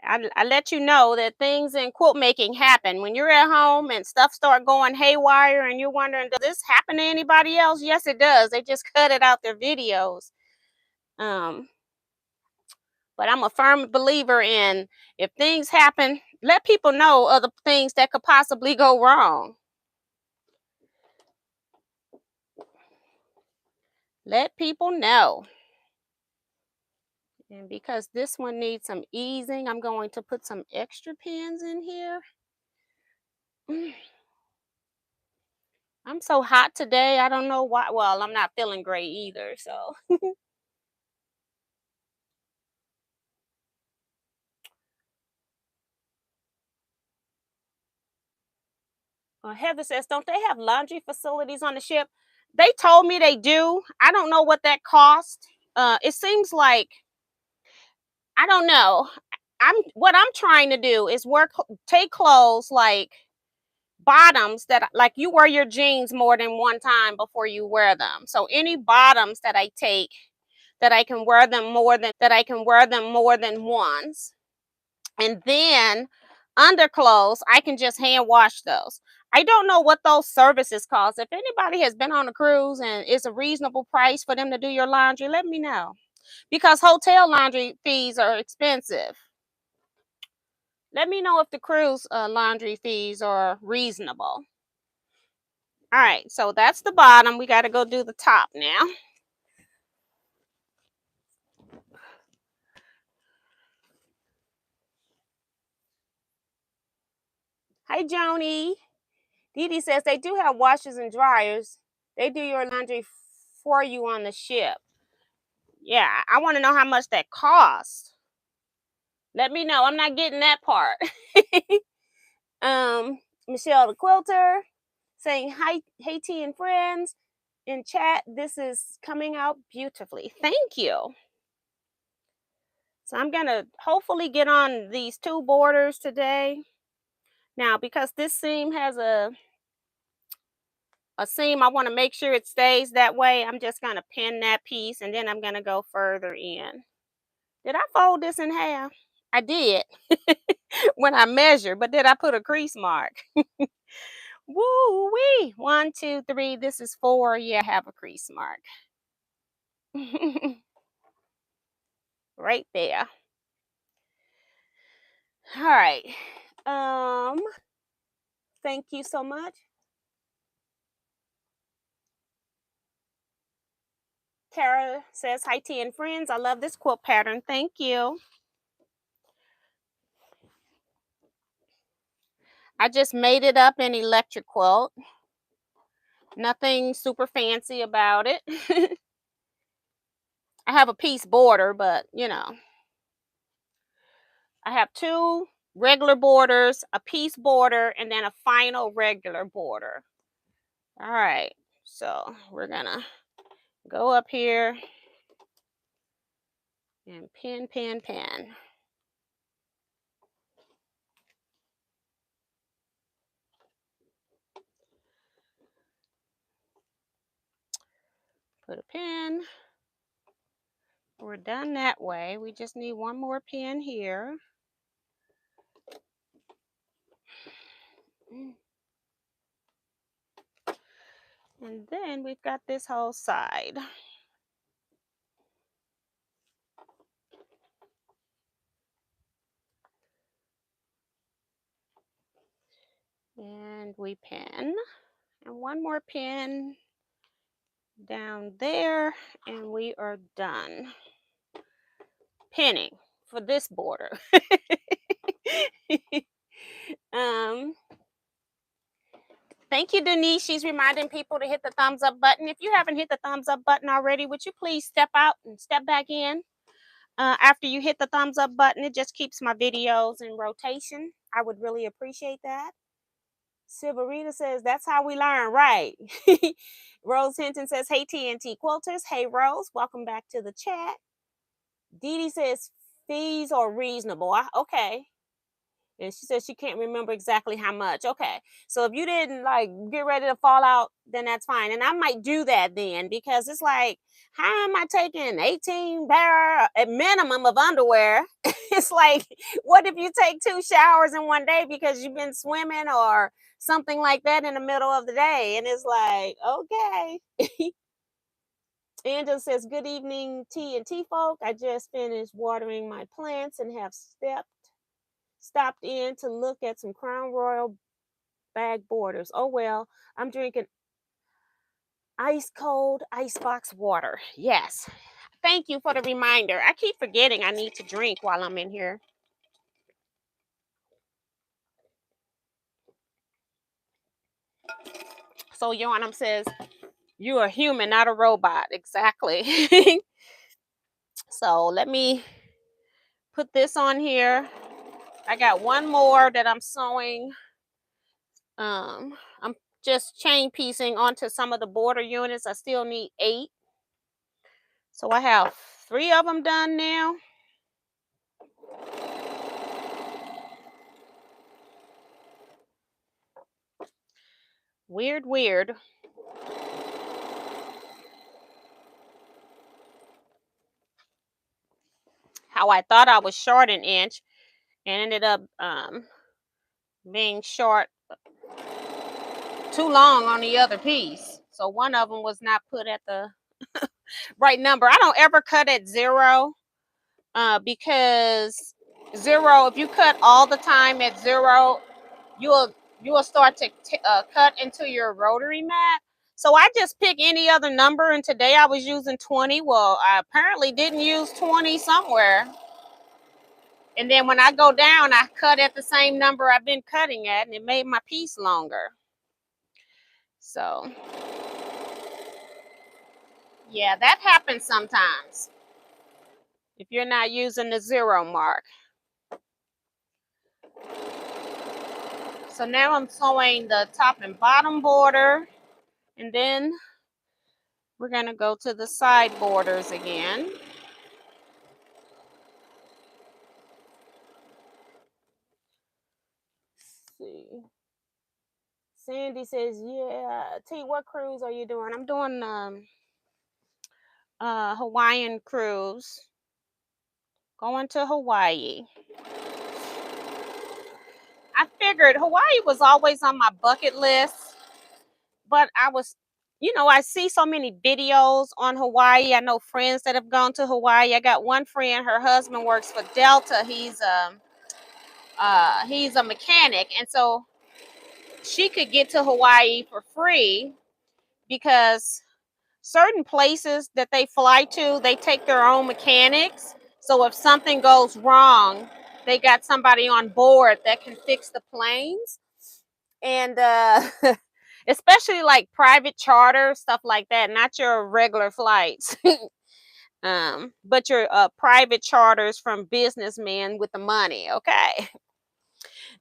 I let you know that things in quilt making happen. When you're at home and stuff start going haywire and you're wondering, does this happen to anybody else? Yes, it does. They just cut it out their videos. But I'm a firm believer in, if things happen, let people know other things that could possibly go wrong. Let people know. And because this one needs some easing, I'm going to put some extra pins in here. I'm so hot today. I don't know why. Well, I'm not feeling great either. So, Heather says, don't they have laundry facilities on the ship? They told me they do. I don't know what that cost. It seems like, I don't know. What I'm trying to do is take clothes like bottoms that, like, you wear your jeans more than one time before you wear them. So any bottoms that I take that I can wear them more than once. And then underclothes, I can just hand wash those. I don't know what those services cost. If anybody has been on a cruise and it's a reasonable price for them to do your laundry, let me know. Because hotel laundry fees are expensive. Let me know if the cruise laundry fees are reasonable. All right, so that's the bottom. We got to go do the top now. Hi, Joni. Dee Dee says they do have washers and dryers. They do your laundry for you on the ship. Yeah, I want to know how much that costs. Let me know. I'm not getting that part. Michelle the Quilter saying hi, hey T and friends in chat. This is coming out beautifully. Thank you. So I'm gonna hopefully get on these 2 borders today. Now, because this seam has a seam, I want to make sure it stays that way. I'm just gonna pin that piece and then I'm gonna go further in. Did I fold this in half? I did when I measured, but did I put a crease mark? Woo wee! 1, 2, 3. This is 4. Yeah, I have a crease mark. Right there. All right. Thank you so much. Tara says, hi, T and friends. I love this quilt pattern. Thank you. I just made it up in electric quilt. Nothing super fancy about it. I have a piece border, but you know, I have 2 regular borders, a piece border, and then a final regular border. All right. So we're going to go up here and pin, pin, pin. Put a pin. We're done that way. We just need one more pin here. And then we've got this whole side. And we pin. And one more pin down there. And we are done pinning for this border. Thank you, Denise. She's reminding people to hit the thumbs up button. If you haven't hit the thumbs up button already, would you please step out and step back in? After you hit the thumbs up button, it just keeps my videos in rotation. I would really appreciate that. Silverita says, that's how we learn, right? Rose Hinton says, hey, TNT Quilters. Hey, Rose. Welcome back to the chat. Dee Dee says, fees are reasonable. Okay. And she says she can't remember exactly how much. Okay. So if you didn't like get ready to fall out, then that's fine. And I might do that then because it's like, how am I taking 18 pair at minimum of underwear? It's like, what if you take 2 showers in one day because you've been swimming or something like that in the middle of the day? And it's like, okay. Angela says, good evening, T and T folk. I just finished watering my plants and have stopped in to look at some Crown Royal bag borders. Oh well, I'm drinking ice cold icebox water. Yes. Thank you for the reminder. I keep forgetting I need to drink while I'm in here. So Yohanam says, you're a human, not a robot. Exactly. So let me put this on here. I got one more that I'm sewing. I'm just chain piecing onto some of the border units. I still need 8. So I have 3 of them done now. Weird. How I thought I was short an inch and ended up being short too long on the other piece. So one of them was not put at the right number. I don't ever cut at 0 because 0, if you cut all the time at 0, you will start to cut into your rotary mat. So I just pick any other number, and today I was using 20. Well, I apparently didn't use 20 somewhere. And then when I go down, I cut at the same number I've been cutting at, and it made my piece longer. So, yeah, that happens sometimes if you're not using the 0 mark. So now I'm sewing the top and bottom border, and then we're going to go to the side borders again. Let's see. Sandy says, yeah, T, what cruise are you doing? I'm doing Hawaiian cruise. Going to Hawaii. I figured Hawaii was always on my bucket list, but I see so many videos on Hawaii. I know friends that have gone to Hawaii. I got one friend, her husband works for Delta. He's a mechanic, and so she could get to Hawaii for free because certain places that they fly to, they take their own mechanics. So if something goes wrong, they got somebody on board that can fix the planes. And especially like private charter, stuff like that, not your regular flights. But your private charters from businessmen with the money, okay?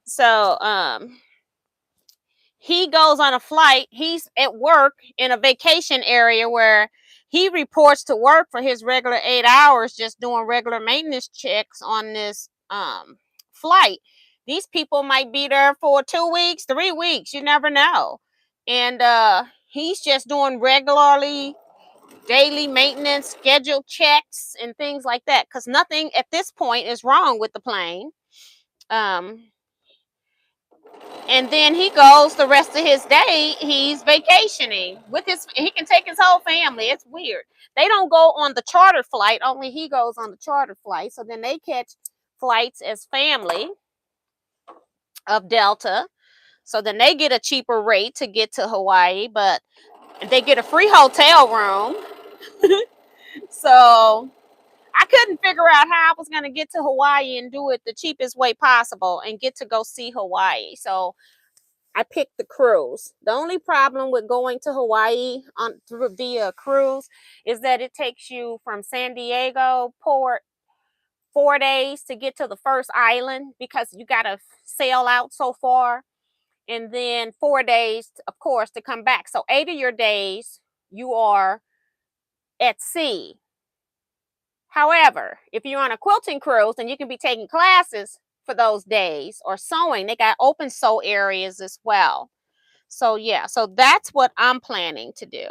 So he goes on a flight. He's at work in a vacation area where he reports to work for his regular 8 hours, just doing regular maintenance checks on this flight. These people might be there for 2 weeks, 3 weeks. You never know. And he's just doing regularly daily maintenance, scheduled checks, and things like that. Because nothing at this point is wrong with the plane. And then he goes the rest of his day, he's vacationing with he can take his whole family. It's weird. They don't go on the charter flight, only he goes on the charter flight. So then they catch flights as family of Delta. So then they get a cheaper rate to get to Hawaii, but they get a free hotel room. So I couldn't figure out how I was going to get to Hawaii and do it the cheapest way possible and get to go see Hawaii. So I picked the cruise. The only problem with going to Hawaii via cruise is that it takes you from San Diego port 4 days to get to the first island because you got to sail out so far, and then 4 days, of course, to come back. So 8 of your days you are at sea. However, if you're on a quilting cruise, then you can be taking classes for those days or sewing. They got open sew areas as well. So yeah, so that's what I'm planning to do.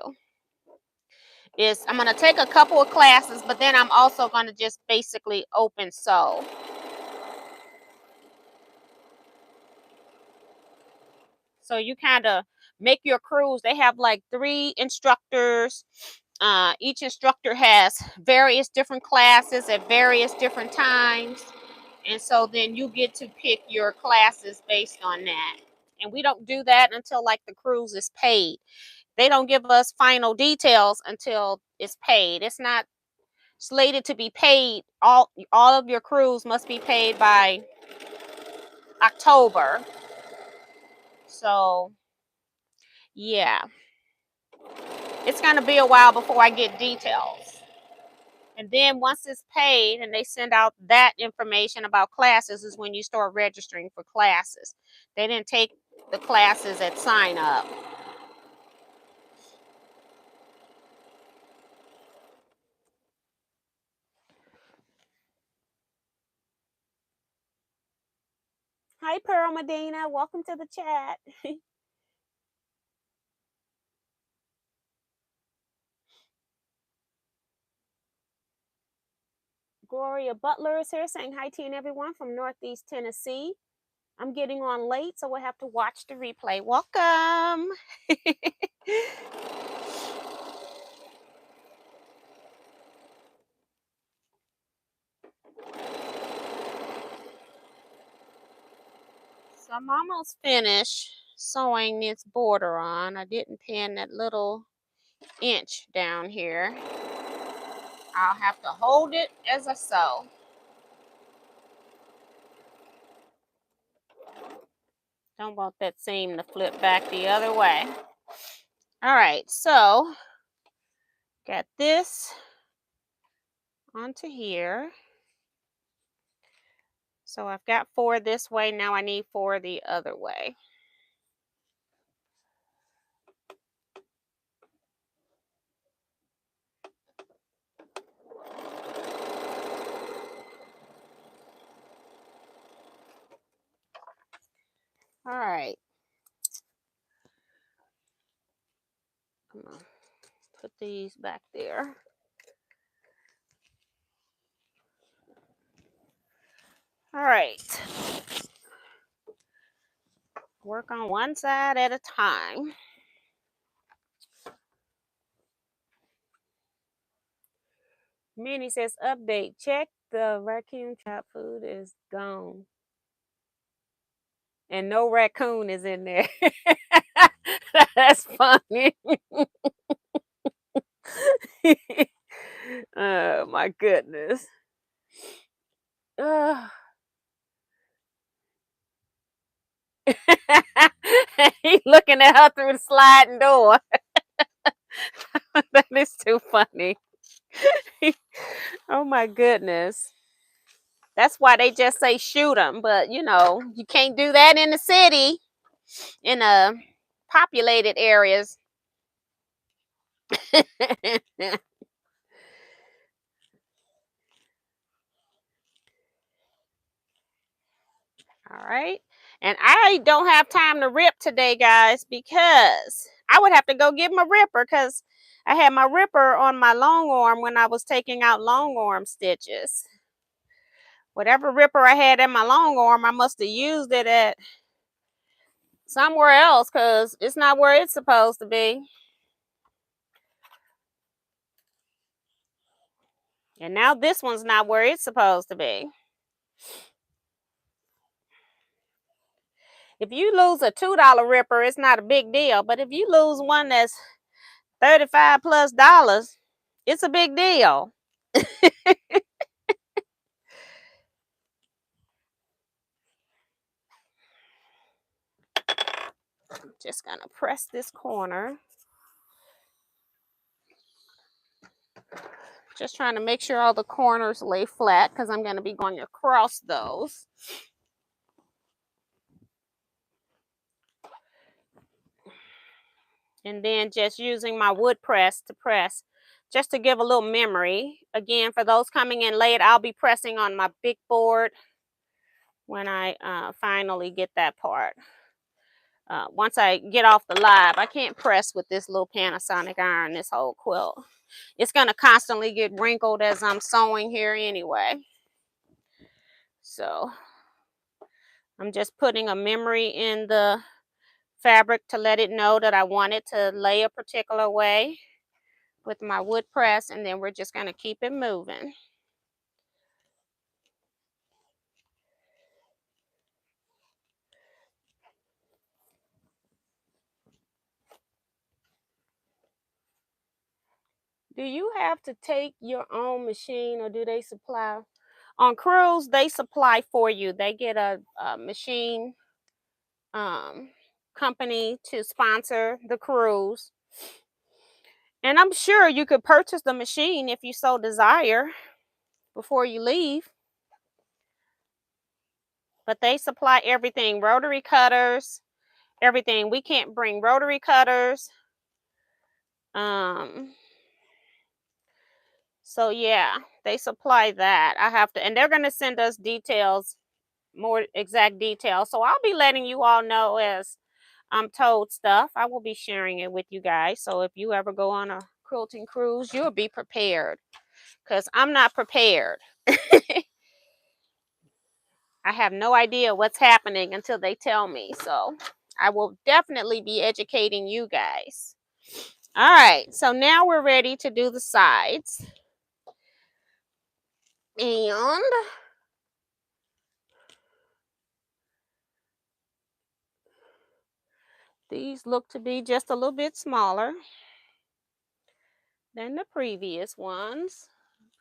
Is I'm going to take a couple of classes, but then I'm also going to just basically open sew. So you kind of make your cruise. They have like 3 instructors. Each instructor has various different classes at various different times. And so then you get to pick your classes based on that. And we don't do that until like the cruise is paid. They don't give us final details until it's paid. It's not slated to be paid. All of your cruise must be paid by October. So yeah, it's going to be a while before I get details. And then once it's paid and they send out that information about classes is when you start registering for classes. They didn't take the classes at sign up. Hi, Pearl Medina. Welcome to the chat. Gloria Butler is here saying hi to you and everyone from Northeast Tennessee. I'm getting on late, so we'll have to watch the replay. Welcome. So I'm almost finished sewing this border on. I didn't pin that little inch down here. I'll have to hold it as I sew. Don't want that seam to flip back the other way. All right, so got this onto here. So I've got 4 this way. Now I need 4 the other way. All right. I'm gonna put these back there. All right. Work on one side at a time. Minnie says, update, check the raccoon trap food is gone. And no raccoon is in there. That's funny. Oh my goodness. He's looking at her through the sliding door. That is too funny. Oh my goodness. That's why they just say shoot them, but you know, you can't do that in the city, in populated areas. All right. And I don't have time to rip today, guys, because I would have to go get my ripper because I had my ripper on my long arm when I was taking out long arm stitches. Whatever ripper I had in my long arm, I must have used it at somewhere else because it's not where it's supposed to be. And now this one's not where it's supposed to be. If you lose a $2 ripper, it's not a big deal. But if you lose one that's $35+, it's a big deal. I'm just gonna press this corner. Just trying to make sure all the corners lay flat because I'm going to be going across those. And then just using my wood press to press, just to give a little memory. Again, for those coming in late, I'll be pressing on my big board when I finally get that part. Once I get off the live, I can't press with this little Panasonic iron, this whole quilt. It's going to constantly get wrinkled as I'm sewing here anyway. So I'm just putting a memory in the fabric to let it know that I want it to lay a particular way with my wood press, and then we're just going to keep it moving. Do you have to take your own machine, or do they supply? On cruise, they supply for you. They get a machine company to sponsor the cruise. And I'm sure you could purchase the machine if you so desire before you leave. But they supply everything, rotary cutters, everything. We can't bring rotary cutters. So yeah, they supply that. I have to, and they're going to send us details, more exact details. So I'll be letting you all know as I'm told stuff. I will be sharing it with you guys. So if you ever go on a quilting cruise, you'll be prepared, because I'm not prepared. I have no idea what's happening until they tell me. So I will definitely be educating you guys. All right, so now we're ready to do the sides. And these look to be just a little bit smaller than the previous ones.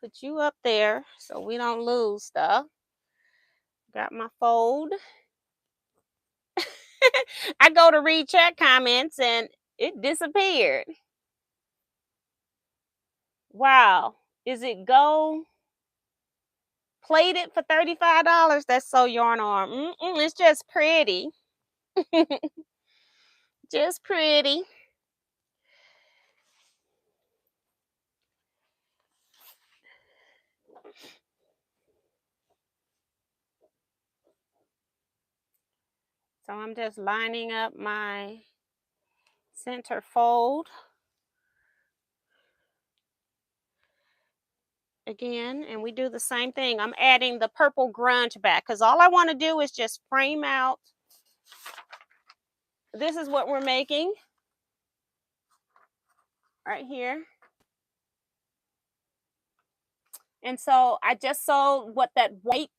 Put you up there so we don't lose stuff. Got my fold. I go to read chat comments and it disappeared. Wow. Is it gold plated for $35? That's so yarn arm. It's just pretty. Just pretty. So I'm just lining up my center fold again, and we do the same thing. I'm adding the purple grunge back because all I want to do is just frame out. This is what we're making right here. And so I just sewed what that white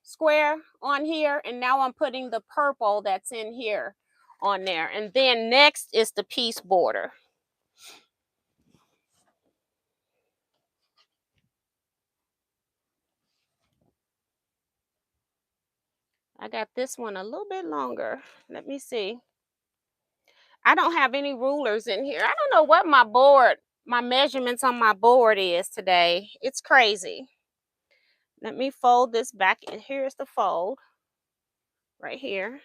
square on here, and now I'm putting the purple that's in here on there. And then next is the piece border. I got this one a little bit longer. Let me see. I don't have any rulers in here. I don't know what my measurements on my board is today. It's crazy. Let me fold this back, and here's the fold right here.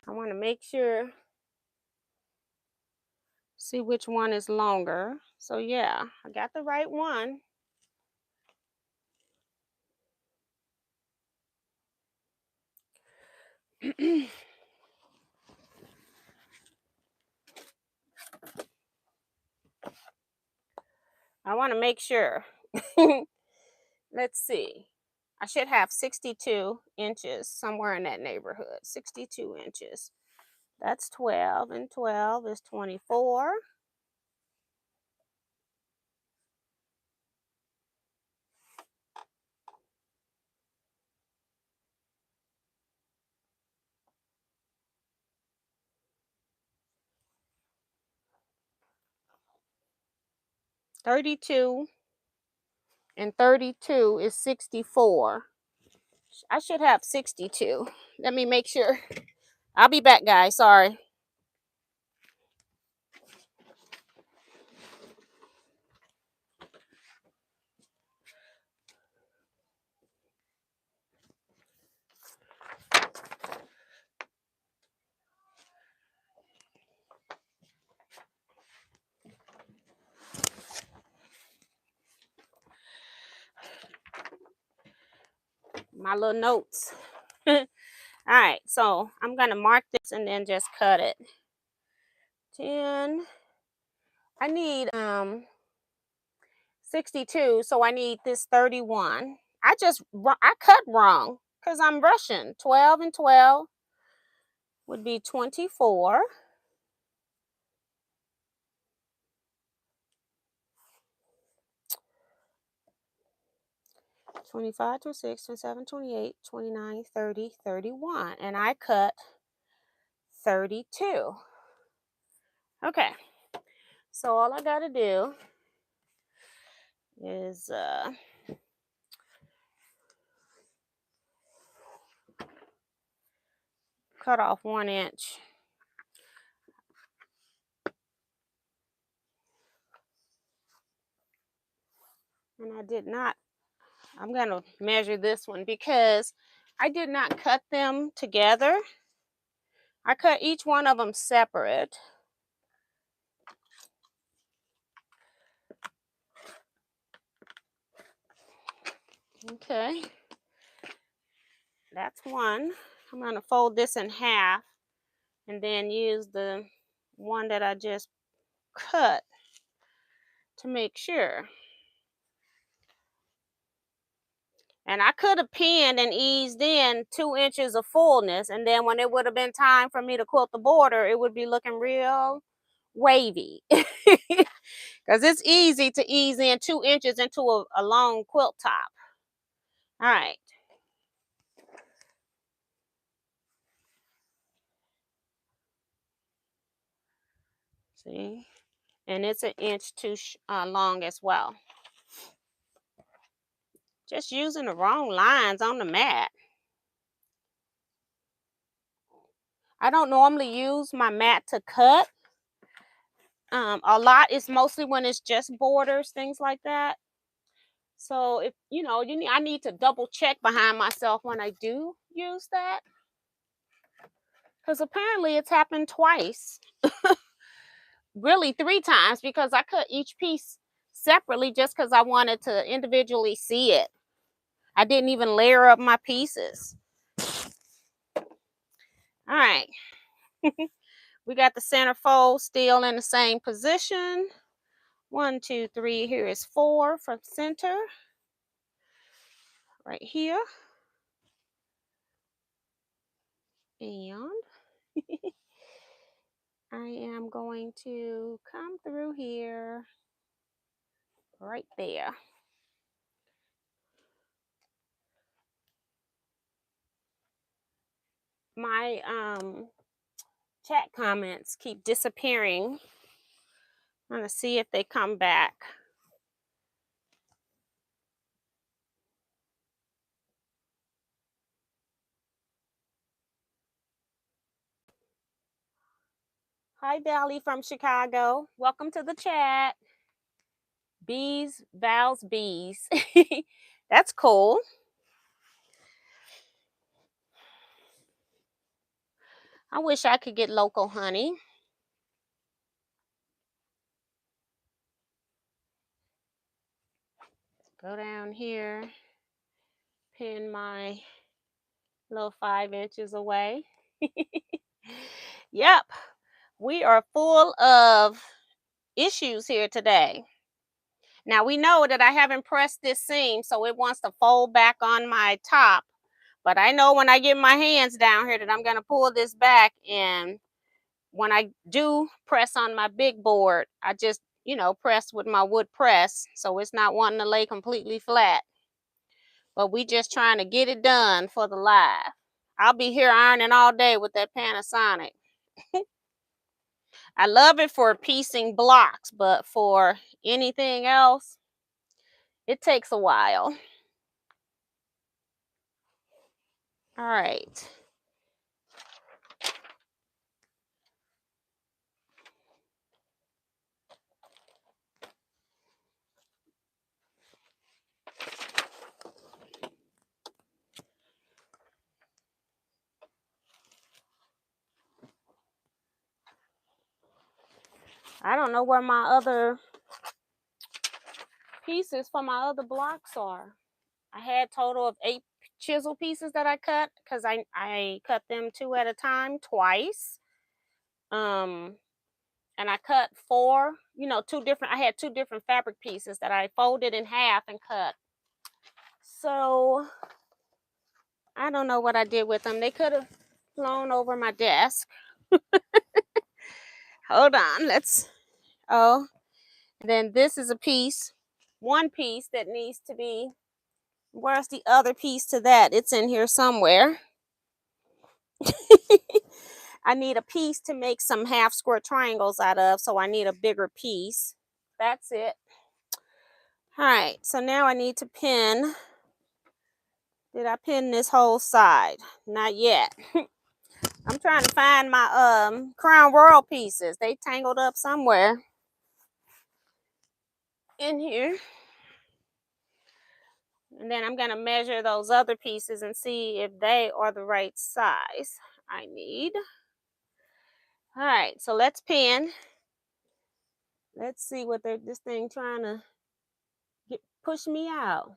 I want to make sure, see which one is longer. So yeah, I got the right one. I want to make sure. Let's see. I should have 62 inches, somewhere in that neighborhood. 62 inches. That's 12, and 12 is 24. $32 and 32 is 64. I should have 62. Let me make sure. I'll be back, guys. Sorry. My little notes. All right, so I'm going to mark this and then just cut it. 10. I need 62, so I need this 31. I cut wrong because I'm rushing. 12 and 12 would be 24. $25, $26, $27, $28, $29, $30, $31, and I cut 32. Okay, so all I got to do is cut off 1 inch. And I'm going to measure this one because I did not cut them together. I cut each one of them separate. Okay, that's one. I'm going to fold this in half and then use the one that I just cut to make sure. And I could have pinned and eased in 2 inches of fullness, and then when it would have been time for me to quilt the border, it would be looking real wavy. Because it's easy to ease in 2 inches into a long quilt top. All right. See? And it's an inch too long as well. Just using the wrong lines on the mat. I don't normally use my mat to cut. A lot is mostly when it's just borders, things like that. So if I need to double check behind myself when I do use that, because apparently it's happened twice, really 3 times, because I cut each piece separately just because I wanted to individually see it. I didn't even layer up my pieces. All right. We got the center fold still in the same position. 1, 2, 3. Here is 4 from center. Right here. And I am going to come through here right there. My chat comments keep disappearing. I'm gonna see if they come back. Hi, Valley from Chicago. Welcome to the chat. Bees, Val's bees. That's cool. I wish I could get local honey. Go down here, pin my little 5 inches away. Yep, we are full of issues here today. Now we know that I haven't pressed this seam, so it wants to fold back on my top. But I know when I get my hands down here that I'm going to pull this back, and when I do press on my big board, I just, press with my wood press, so it's not wanting to lay completely flat. But we just trying to get it done for the live. I'll be here ironing all day with that Panasonic. I love it for piecing blocks, but for anything else, it takes a while. All right. I don't know where my other pieces for my other blocks are. I had total of 8 chisel pieces that I cut, because I cut them 2 at a time twice. And I cut 4, 2 different, I had 2 different fabric pieces that I folded in half and cut. So I don't know what I did with them. They could have flown over my desk. Hold on, then this is a piece, one piece that needs to be, where's the other piece to that? It's in here somewhere. I need a piece to make some half square triangles out of, so I need a bigger piece. That's it. All right, so now I need to pin. Did I pin this whole side? Not yet. I'm trying to find my Crown Royal pieces. They tangled up somewhere in here. And then I'm going to measure those other pieces and see if they are the right size I need. All right, so let's pin. Let's see what this thing trying to push me out.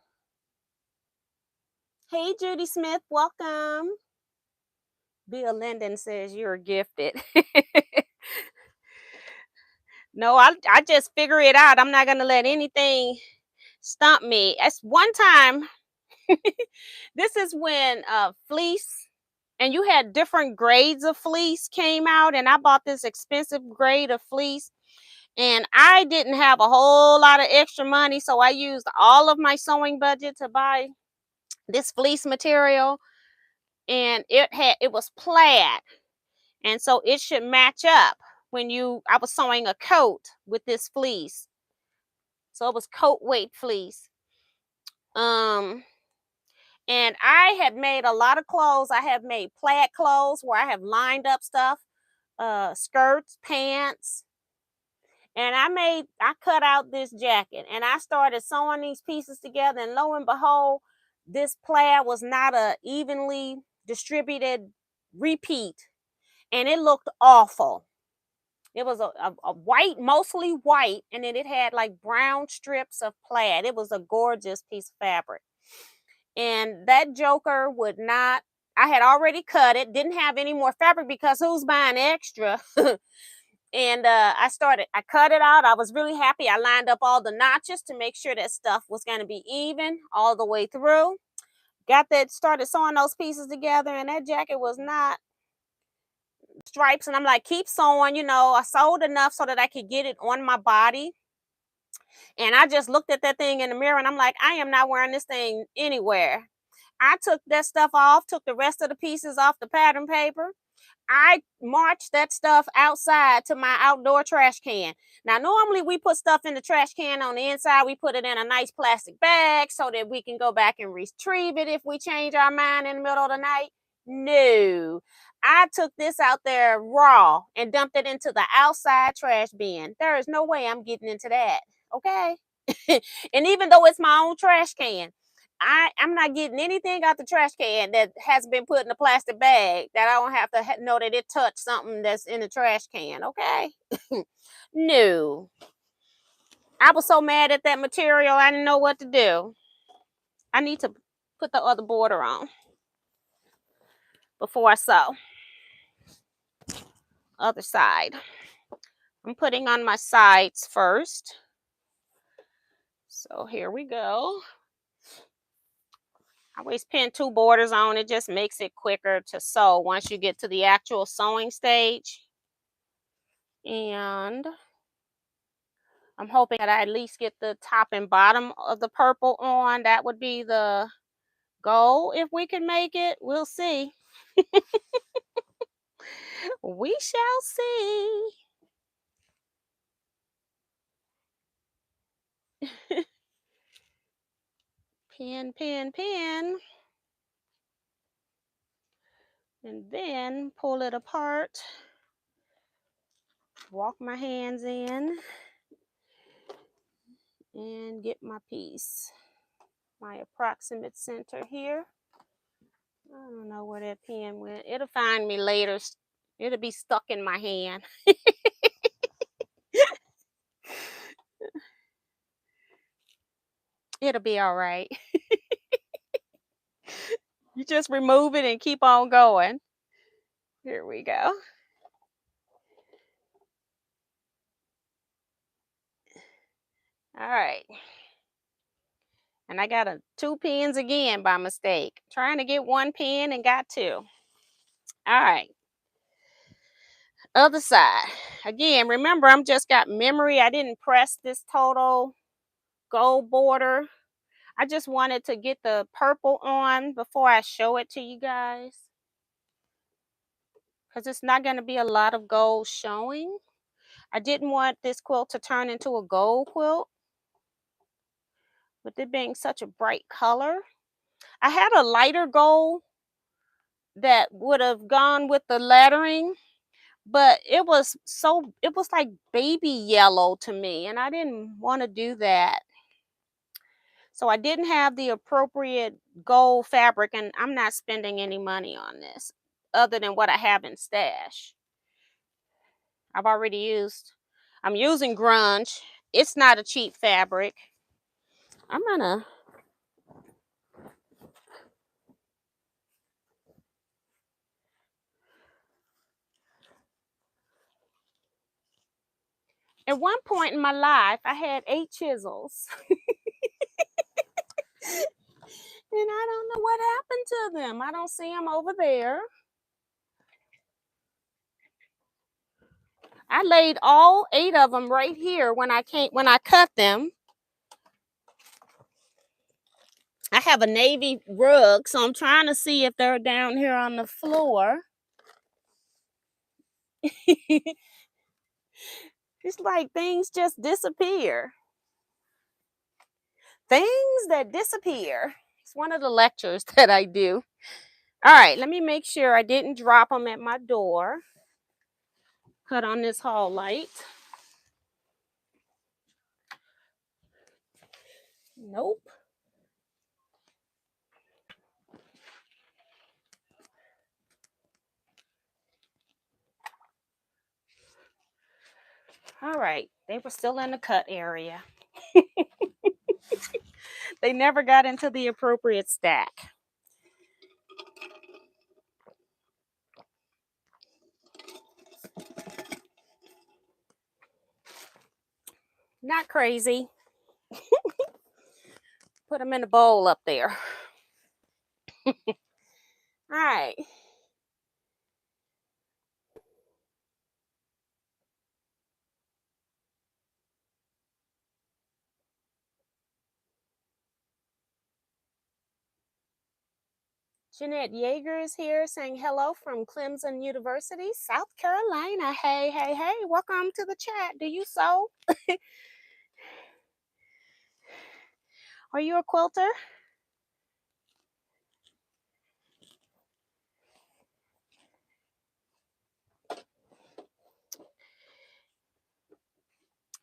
Hey, Judy Smith, welcome. Bill Linden says you're gifted. No, I just figure it out. I'm not going to let anything stump me. That's one time This is when fleece, and you had different grades of fleece came out, and I bought this expensive grade of fleece, and I didn't have a whole lot of extra money, so I used all of my sewing budget to buy this fleece material, and it was plaid, and so it should match up when I was sewing a coat with this fleece. So it was coat weight fleece. Um and I had made a lot of clothes. I have made plaid clothes where I have lined up stuff, skirts, pants, and I cut out this jacket and I started sewing these pieces together, and lo and behold, this plaid was not a evenly distributed repeat, and it looked awful. It was a white, mostly white, and then it had like brown strips of plaid. It was a gorgeous piece of fabric. And that joker would not, I had already cut it, didn't have any more fabric because who's buying extra? And I cut it out. I was really happy. I lined up all the notches to make sure that stuff was going to be even all the way through. Started sewing those pieces together, and that jacket was not stripes. And I'm like, keep sewing. I sewed enough so that I could get it on my body. And I just looked at that thing in the mirror, and I'm like, I am not wearing this thing anywhere. I took that stuff off, took the rest of the pieces off the pattern paper. I marched that stuff outside to my outdoor trash can. Now, normally we put stuff in the trash can on the inside. We put it in a nice plastic bag so that we can go back and retrieve it if we change our mind in the middle of the night. No, I took this out there raw and dumped it into the outside trash bin. There is no way I'm getting into that. Okay. And even though it's my own trash can, I'm not getting anything out the trash can that has been put in a plastic bag that I don't have to know that it touched something that's in the trash can. Okay. No. I was so mad at that material, I didn't know what to do. I need to put the other border on before I sew. Other side. I'm putting on my sides first. So here we go. I always pin 2 borders on. It just makes it quicker to sew once you get to the actual sewing stage. And I'm hoping that I at least get the top and bottom of the purple on. That would be the goal. If we can make it, we'll see. We shall see. Pin, pin, pin. And then pull it apart. Walk my hands in. And get my piece. My approximate center here. I don't know where that pen went. It'll find me later. It'll be stuck in my hand. It'll be all right. You just remove it and keep on going. Here we go. All right. And I got 2 pins again by mistake. Trying to get 1 pin and got 2. All right. Other side. Again, remember, I'm just got memory. I didn't press this total gold border. I just wanted to get the purple on before I show it to you guys, because it's not going to be a lot of gold showing. I didn't want this quilt to turn into a gold quilt, with it being such a bright color. I had a lighter gold that would have gone with the lettering, but it was like baby yellow to me, and I didn't want to do that. So I didn't have the appropriate gold fabric, and I'm not spending any money on this other than what I have in stash. I'm using grunge. It's not a cheap fabric. I'm gonna At one point in my life, I had 8 chisels. and I don't know what happened to them. I don't see them over there. I laid all 8 of them right here when I cut them. I have a navy rug, so I'm trying to see if they're down here on the floor. It's like things just disappear. Things that disappear. It's one of the lectures that I do. All right, let me make sure I didn't drop them at my door. Cut on this hall light. Nope. All right, they were still in the cut area. They never got into the appropriate stack. Not crazy. Put them in a bowl up there. All right. Jeanette Yeager is here saying hello from Clemson University, South Carolina. Hey, hey, hey, welcome to the chat. Do you sew? Are you a quilter?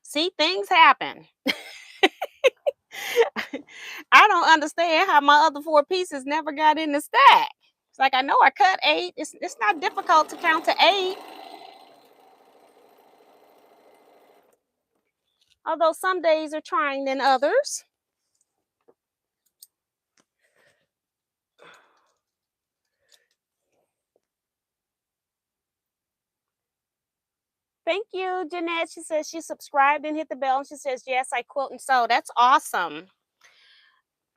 See, things happen. I don't understand how my other 4 pieces never got in the stack. It's like I know I cut 8. It's not difficult to count to 8. Although some days are trying than others. Thank you, Jeanette. She says she subscribed and hit the bell. And she says, yes, I quilt and sew. That's awesome.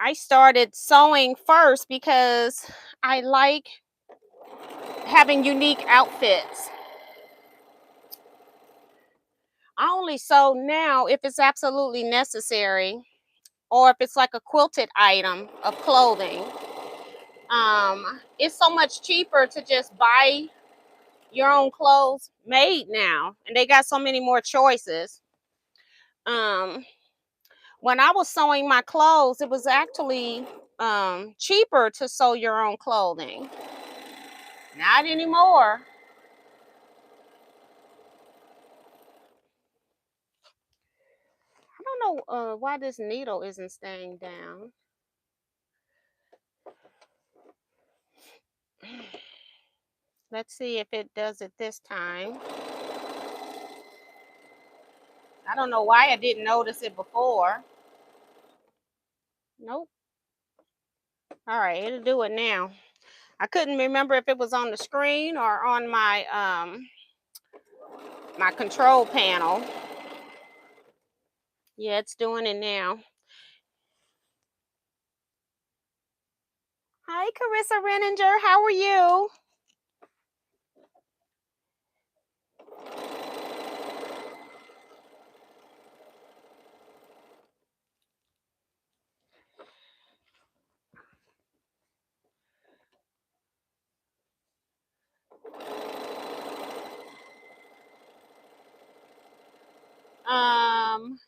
I started sewing first because I like having unique outfits. I only sew now if it's absolutely necessary or if it's like a quilted item of clothing. It's so much cheaper to just buy your own clothes made now, and they got so many more choices. When I was sewing my clothes, it was actually cheaper to sew your own clothing. Not anymore. I don't know why this needle isn't staying down. Let's see if it does it this time. I don't know why I didn't notice it before. Nope. All right, it'll do it now. I couldn't remember if it was on the screen or on my my control panel. Yeah, it's doing it now. Hi, Carissa Renninger. How are you?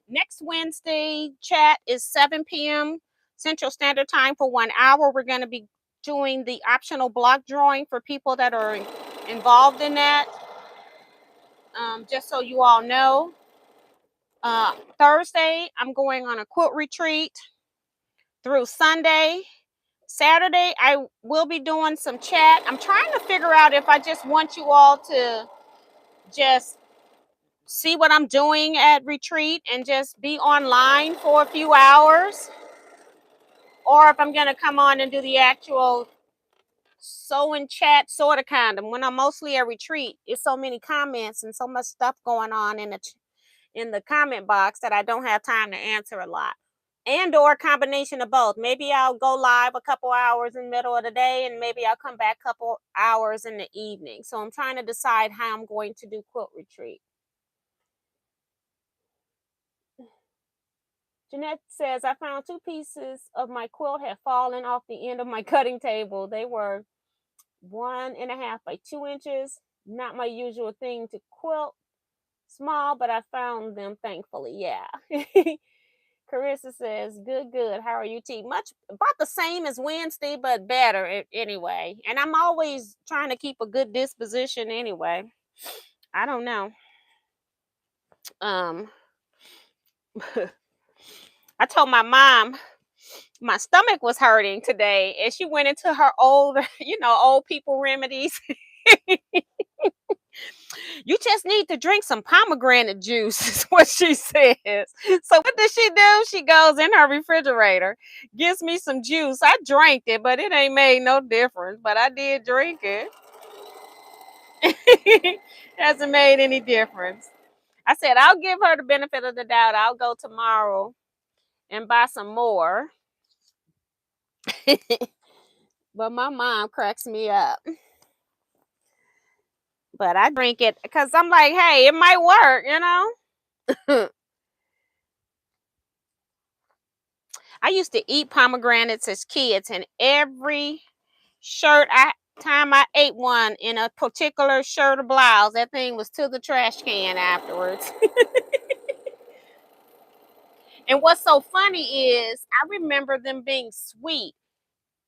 Next Wednesday chat is 7 p.m. Central Standard Time for 1 hour. We're going to be doing the optional block drawing for people that are involved in that. Just so you all know. Thursday, I'm going on a quilt retreat through Sunday. Saturday, I will be doing some chat. I'm trying to figure out if I just want you all to just see what I'm doing at retreat and just be online for a few hours, or if I'm going to come on and do the actual sew and chat sort of kind of. When I'm mostly at retreat, it's so many comments and so much stuff going on in the comment box that I don't have time to answer a lot. and or a combination of both. Maybe I'll go live a couple hours in the middle of the day, and maybe I'll come back a couple hours in the evening. So I'm trying to decide how I'm going to do quilt retreat. Jeanette says, I found 2 pieces of my quilt had fallen off the end of my cutting table. They were 1.5 by 2 inches. Not my usual thing to quilt small, but I found them thankfully. Yeah. Carissa says, good, good. How are you, T? Much about the same as Wednesday, but better anyway. And I'm always trying to keep a good disposition anyway. I don't know. I told my mom my stomach was hurting today, and she went into her old, old people remedies. You just need to drink some pomegranate juice, is what she says. So what does she do? She goes in her refrigerator, gives me some juice. I drank it, but it ain't made no difference. But I did drink it. Hasn't made any difference. I said, I'll give her the benefit of the doubt. I'll go tomorrow and buy some more. But my mom cracks me up. But I drink it because I'm like, hey, it might work, I used to eat pomegranates as kids, and every time I ate one in a particular shirt or blouse, that thing was to the trash can afterwards. And what's so funny is I remember them being sweet.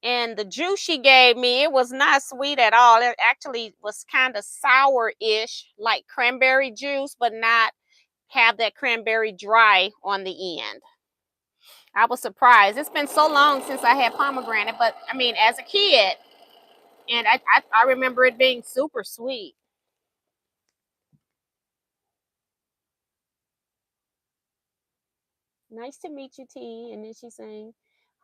And the juice she gave me, it was not sweet at all. It actually was kind of sour-ish, like cranberry juice, but not have that cranberry dry on the end. I was surprised. It's been so long since I had pomegranate, but I mean, as a kid, and I remember it being super sweet. Nice to meet you, T. And then she's saying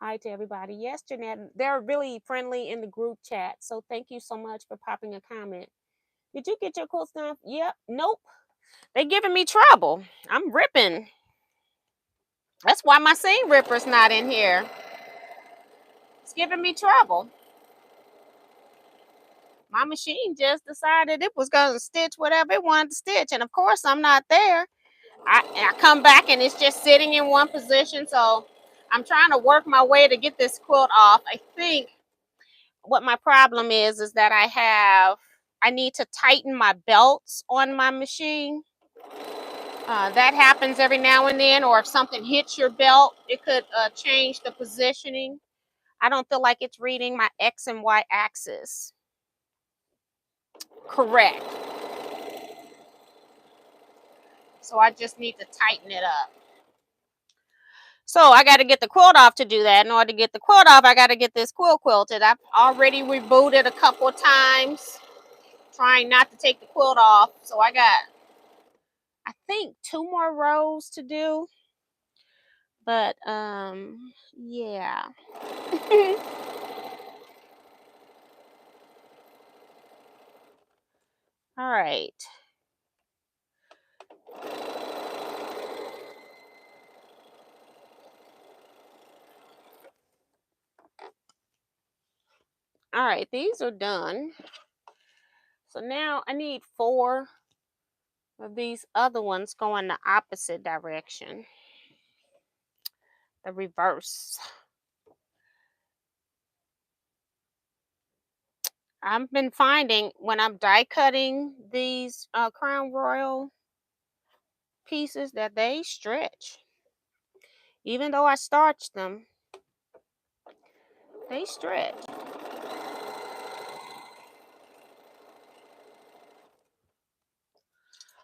hi to everybody. Yes, Jeanette, they're really friendly in the group chat. So thank you so much for popping a comment. Did you get your quilts done? Yep. Nope. They giving me trouble. I'm ripping. That's why my seam ripper's not in here. It's giving me trouble. My machine just decided it was going to stitch whatever it wanted to stitch. And of course, I'm not there. I come back and it's just sitting in one position. So I'm trying to work my way to get this quilt off. I think what my problem is that I need to tighten my belts on my machine. That happens every now and then, or if something hits your belt, it could change the positioning. I don't feel like it's reading my X and Y axis correct. So I just need to tighten it up. So I got to get the quilt off to do that. In order to get the quilt off, I got to get this quilt quilted. I've already rebooted a couple of times, trying not to take the quilt off. So I got, I think, 2 more rows to do. But yeah. All right. All right, these are done. So now I need 4 of these other ones going the opposite direction. The reverse. I've been finding when I'm die cutting these Crown Royal pieces that they stretch. Even though I starched them, they stretch.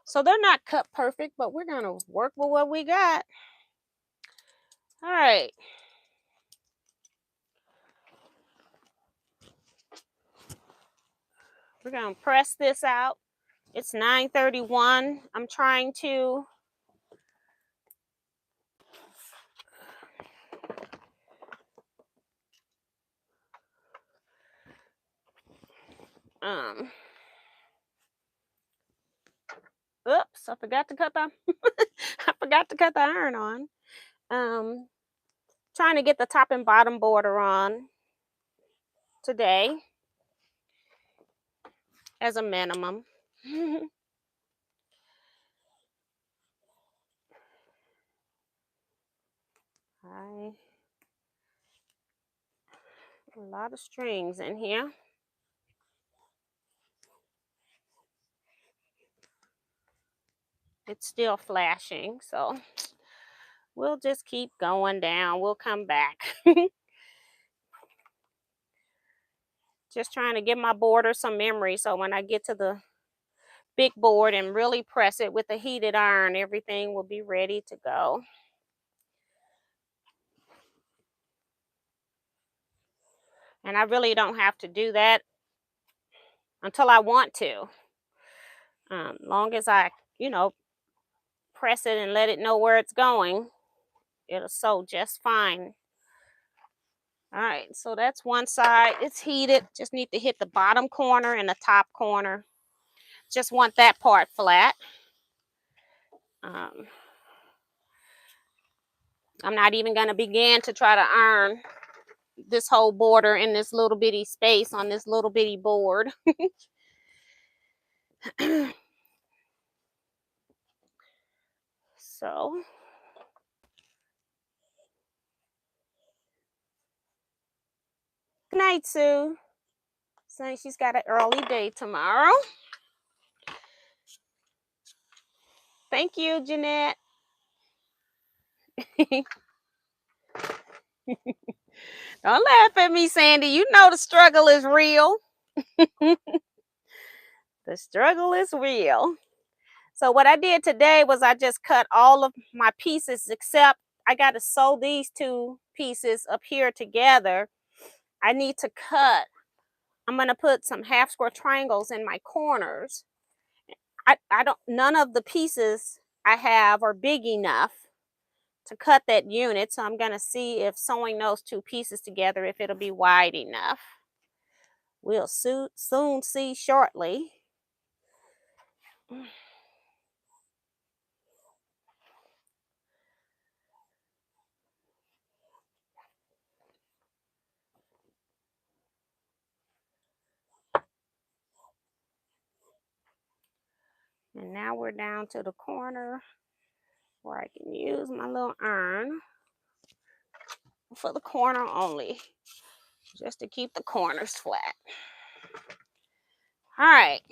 So they're not cut perfect, but we're going to work with what we got. All right. We're going to press this out. It's 9:31. I'm trying to oops, I forgot to cut the I forgot to cut the iron on. trying to get the top and bottom border on today as a minimum. A lot of strings in here. It's still flashing, so we'll just keep going down. We'll come back. Just trying to give my border some memory, so when I get to the big board and really press it with a heated iron, everything will be ready to go. And I really don't have to do that until I want to. Long as I, press it and let it know where it's going, it'll sew just fine. All right, so that's one side. It's heated. Just need to hit the bottom corner and the top corner. Just want that part flat. I'm not even going to begin to try to iron this whole border in this little bitty space on this little bitty board. So good night, Sue. Saying she's got an early day tomorrow. Thank you, Jeanette. Don't laugh at me, Sandy. You know the struggle is real. The struggle is real. So what I did today was I just cut all of my pieces, except I got to sew these two pieces up here together. I need to cut. I'm going to put some half square triangles in my corners. None of the pieces I have are big enough to cut that unit, so I'm going to see if sewing those two pieces together, if it'll be wide enough. We'll soon see shortly. And now we're down to the corner where I can use my little iron for the corner only, just to keep the corners flat. All right,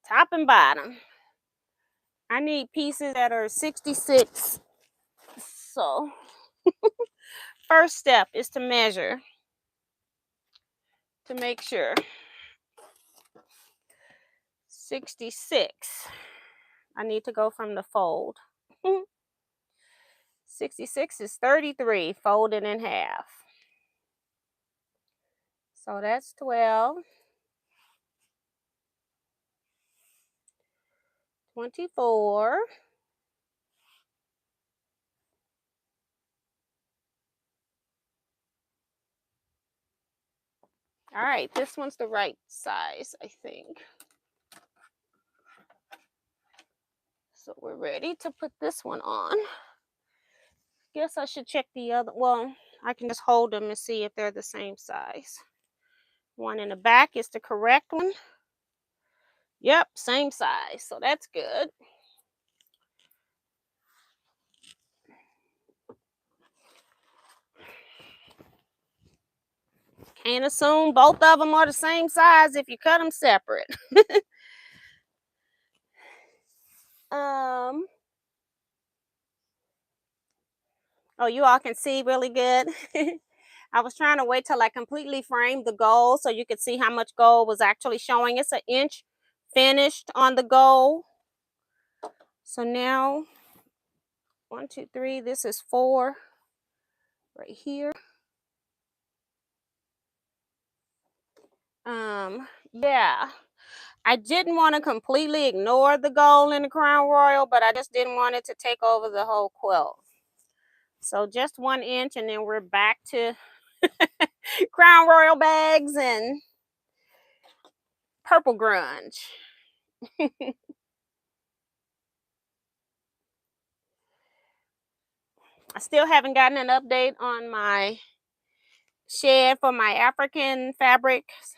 top and bottom. I need pieces that are 66. So first step is to measure to make sure. 66. I need to go from the fold. 66 is 33 folded in half. So that's 12. 24. All right, this one's the right size, I think. So we're ready to put this one on. Guess I should check the other. Well, I can just hold them and see if they're the same size. One in the back is the correct one. Yep, same size. So that's good. Can't assume both of them are the same size if you cut them separate. Oh, you all can see really good. I was trying to wait till I completely framed the gold so you could see how much gold was actually showing. It's an inch finished on the gold. So now 1, 2, 3, this is 4 right here. Yeah, I didn't want to completely ignore the gold in the Crown Royal, but I just didn't want it to take over the whole quilt. So just 1 inch, and then we're back to Crown Royal bags and purple grunge. I still haven't gotten an update on my shed for my African fabrics.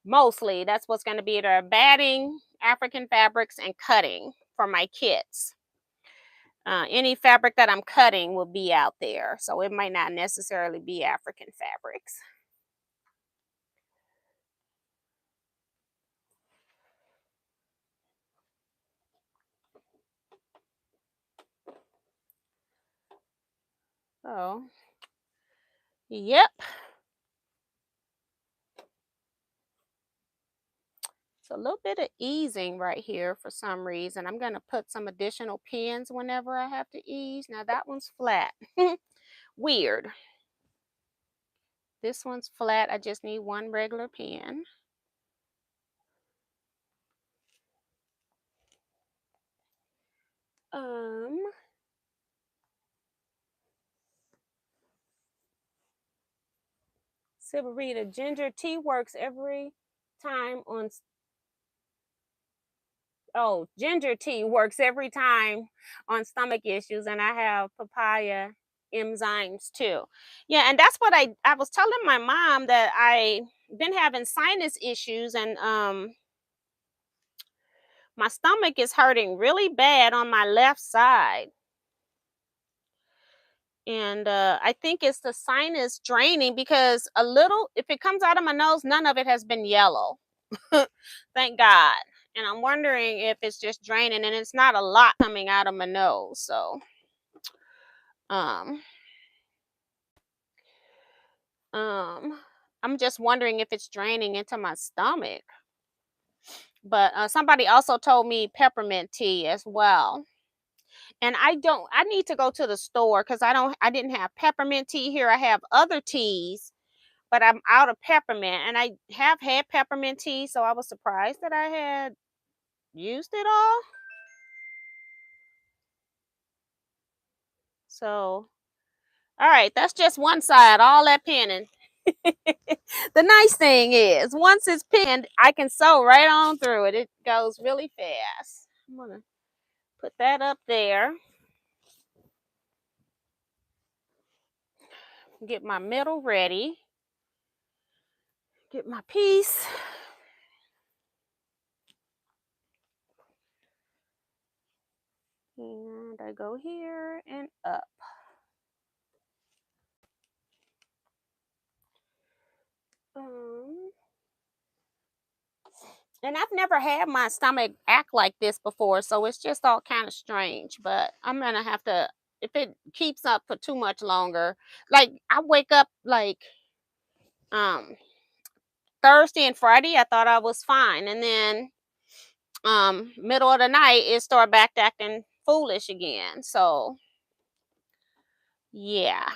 Mostly, that's what's going to be there: batting, African fabrics, and cutting for my kits. Any fabric that I'm cutting will be out there, so it might not necessarily be African fabrics. Oh, yep. It's a little bit of easing right here for some reason. I'm going to put some additional pins whenever I have to ease. Now that one's flat. Weird. This one's flat. I just need one regular pin. Sibarita, ginger tea works every time on. Oh, ginger tea works every time on stomach issues, and I have papaya enzymes too. Yeah, and that's what I was telling my mom, that I been having sinus issues, and my stomach is hurting really bad on my left side. And I think it's the sinus draining, because a little, if it comes out of my nose, none of it has been yellow. Thank God. And I'm wondering if it's just draining, and it's not a lot coming out of my nose. So um I'm just wondering if it's draining into my stomach. But somebody also told me peppermint tea as well. And I need to go to the store, because I didn't have peppermint tea here. I have other teas, but I'm out of peppermint, and I have had peppermint tea, so I was surprised that I had used it all. So, all right, that's just one side, all that pinning. The nice thing is, once it's pinned, I can sew right on through it. It goes really fast. I'm going to put that up there. Get my middle ready. Get my piece. And I go here and up. And I've never had my stomach act like this before, so it's just all kind of strange. But I'm gonna have to, if it keeps up for too much longer, like I wake up like um Thursday and Friday, I thought I was fine, and then middle of the night it started back acting foolish again. So yeah.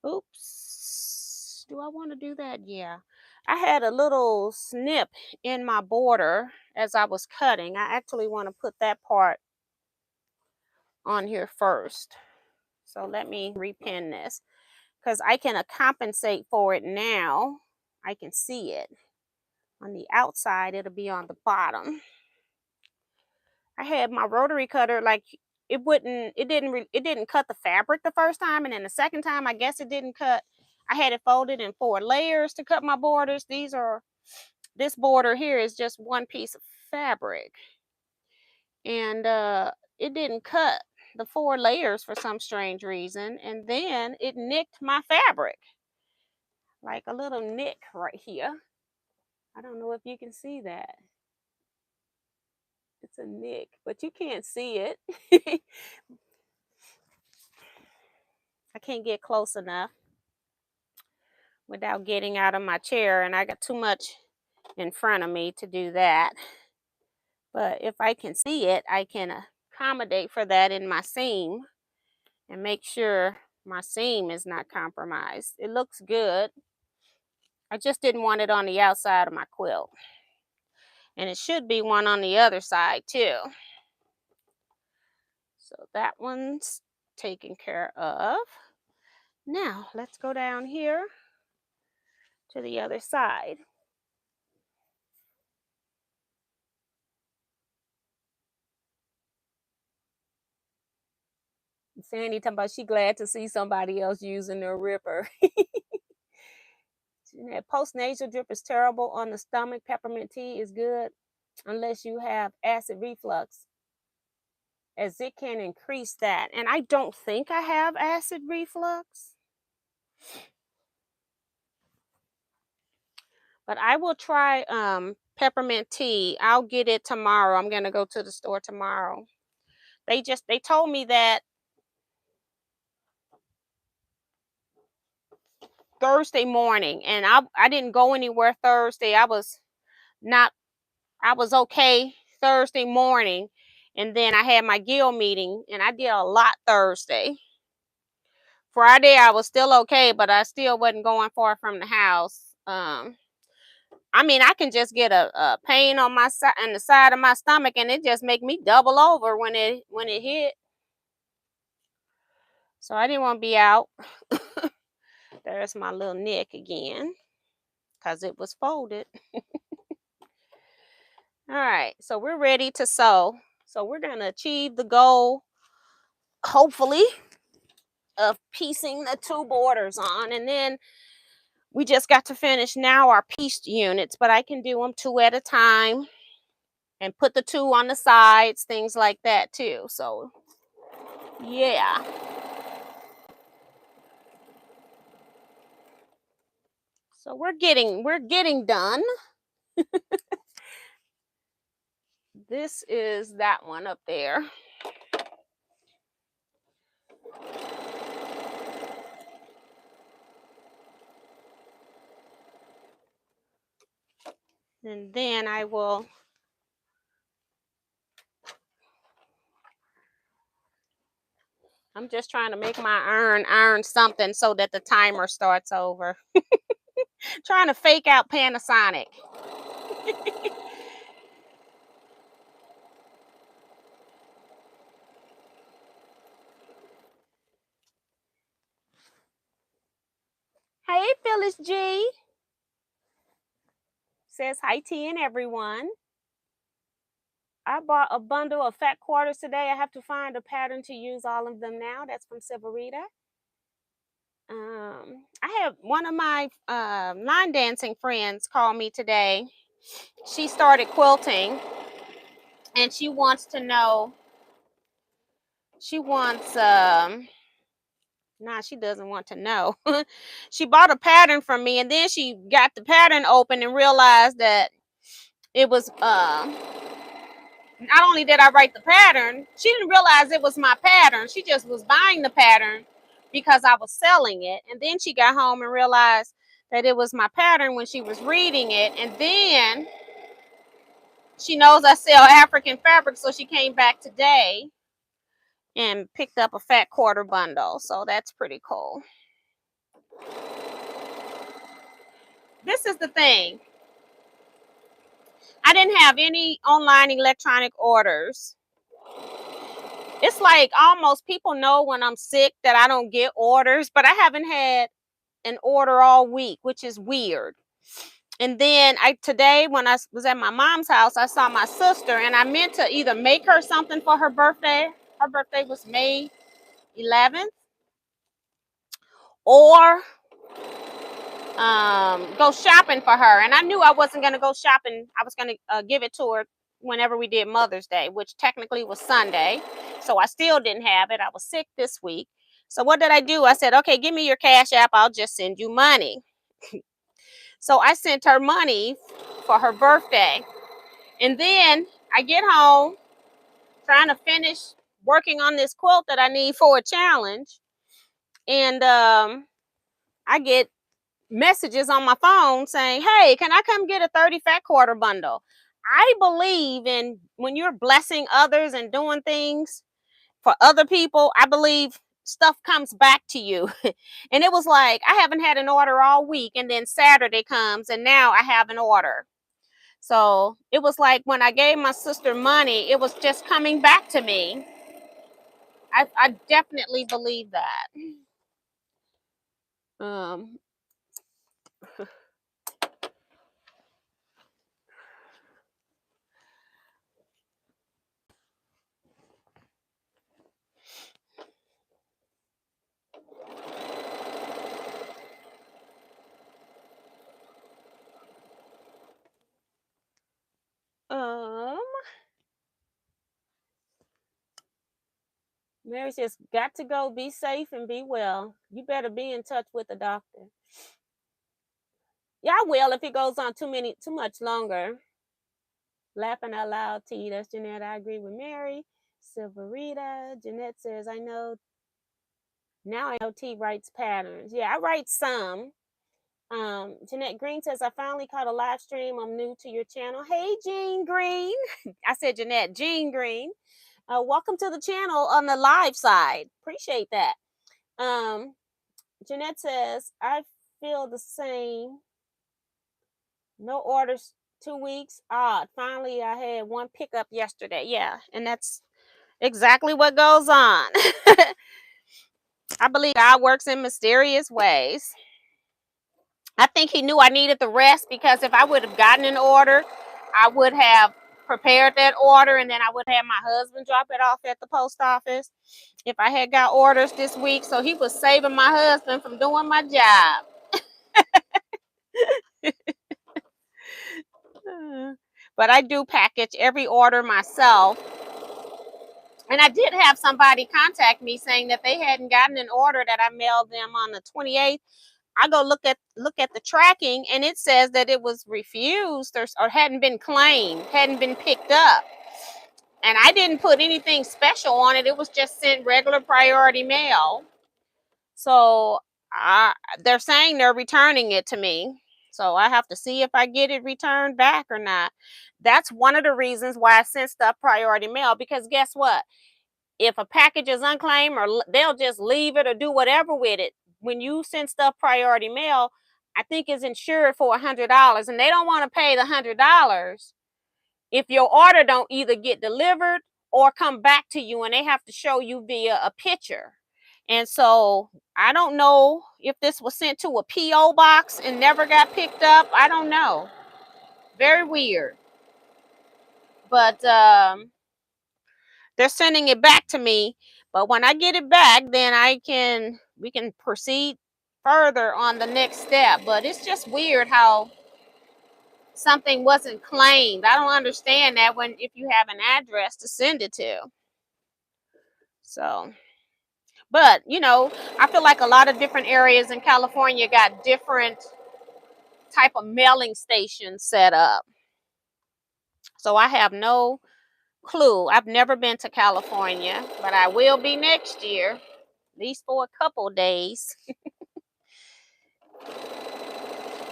Oops. Do I want to do that? Yeah. I had a little snip in my border as I was cutting. I actually want to put that part on here first. So let me repin this, because I can compensate for it now. I can see it. On the outside, it'll be on the bottom. I had my rotary cutter, like, it didn't cut the fabric the first time, and then the second time I guess it didn't cut. I had it folded in 4 layers to cut my borders. This border here is just one piece of fabric, and it didn't cut the 4 layers for some strange reason, and then it nicked my fabric, like a little nick right here. I don't know if you can see that. It's a nick, but you can't see it. I can't get close enough without getting out of my chair, and I got too much in front of me to do that. But if I can see it, I can accommodate for that in my seam and make sure my seam is not compromised. It looks good. I just didn't want it on the outside of my quilt. And it should be one on the other side too. So that one's taken care of. Now let's go down here to the other side. Sandy talking about she glad to see somebody else using their ripper. That postnasal drip is terrible on the stomach. Peppermint tea is good unless you have acid reflux, as it can increase that. And I don't think I have acid reflux, but I will try peppermint tea. I'll get it tomorrow. I'm gonna go to the store tomorrow. They told me that Thursday morning, and I didn't go anywhere Thursday. I was okay Thursday morning, and then I had my guild meeting, and I did a lot Thursday. Friday I was still okay, but I still wasn't going far from the house. I mean, I can just get a pain on my side, on the side of my stomach, and it just make me double over when it hit. So I didn't want to be out. There's my little neck again, because it was folded. All right, so we're ready to sew. So we're going to achieve the goal, hopefully, of piecing the 2 borders on. And then we just got to finish now our pieced units, but I can do them 2 at a time and put the 2 on the sides, things like that too. So yeah. So we're getting done. This is that one up there. And then I'm just trying to make my iron something so that the timer starts over. Trying to fake out Panasonic. Hey, Phyllis G. Says hi, T and everyone. I bought a bundle of fat quarters today. I have to find a pattern to use all of them now. That's from Silverita. I have one of my line dancing friends call me today. She started quilting, and she wants to know. She wants Nah, she doesn't want to know. She bought a pattern from me, and then she got the pattern open and realized that it was not only did I write the pattern, she didn't realize it was my pattern. She just was buying the pattern because I was selling it. And then she got home and realized that it was my pattern when she was reading it. And then she knows I sell African fabric, so she came back today and picked up a fat quarter bundle. So that's pretty cool. This is the thing. I didn't have any online electronic orders. It's like almost people know when I'm sick that I don't get orders, but I haven't had an order all week, which is weird. And then today when I was at my mom's house, I saw my sister, and I meant to either make her something for her birthday. Her birthday was May 11th, or go shopping for her. And I knew I wasn't going to go shopping. I was going to give it to her whenever we did Mother's Day, which technically was Sunday. So I still didn't have it. I was sick this week. So what did I do? I said, okay, give me your Cash App. I'll just send you money. So I sent her money for her birthday. And then I get home trying to finish working on this quilt that I need for a challenge. And I get messages on my phone saying, hey, can I come get a 30 fat quarter bundle? I believe in when you're blessing others and doing things for other people, I believe stuff comes back to you. And it was like, I haven't had an order all week. And then Saturday comes, and now I have an order. So it was like when I gave my sister money, it was just coming back to me. I definitely believe that. Mary says, got to go. Be safe and be well. You better be in touch with the doctor. Yeah, I will if it goes on too much longer. Laughing out loud, T. That's Jeanette. I agree with Mary. Silverita. Jeanette says, I know now I know T writes patterns. Yeah, I write some. Jeanette Green says, I finally caught a live stream. I'm new to your channel. Hey, Jean Green. I said Jeanette, Jean Green. Welcome to the channel on the live side. Appreciate that. Jeanette says, I feel the same. No orders 2 weeks. Odd. Finally, I had one pickup yesterday. Yeah, and that's exactly what goes on. I believe God works in mysterious ways. I think he knew I needed the rest because if I would have gotten an order, I would have prepared that order and then I would have my husband drop it off at the post office if I had got orders this week. So he was saving my husband from doing my job. But I do package every order myself. And I did have somebody contact me saying that they hadn't gotten an order that I mailed them on the 28th. I go look at the tracking and it says that it was refused or hadn't been claimed, hadn't been picked up. And I didn't put anything special on it. It was just sent regular priority mail. So they're saying they're returning it to me. So I have to see if I get it returned back or not. That's one of the reasons why I sent stuff priority mail, because guess what? If a package is unclaimed or they'll just leave it or do whatever with it. When you send stuff priority mail, I think it's insured for $100 and they don't want to pay the $100 if your order don't either get delivered or come back to you, and they have to show you via a picture. And so I don't know if this was sent to a PO box and never got picked up. I don't know. Very weird. But they're sending it back to me. But when I get it back, then we can proceed further on the next step. But it's just weird how something wasn't claimed. I don't understand that if you have an address to send it to. So, but I feel like a lot of different areas in California got different type of mailing stations set up. So I have no clue. I've never been to California, but I will be next year, at least for a couple days.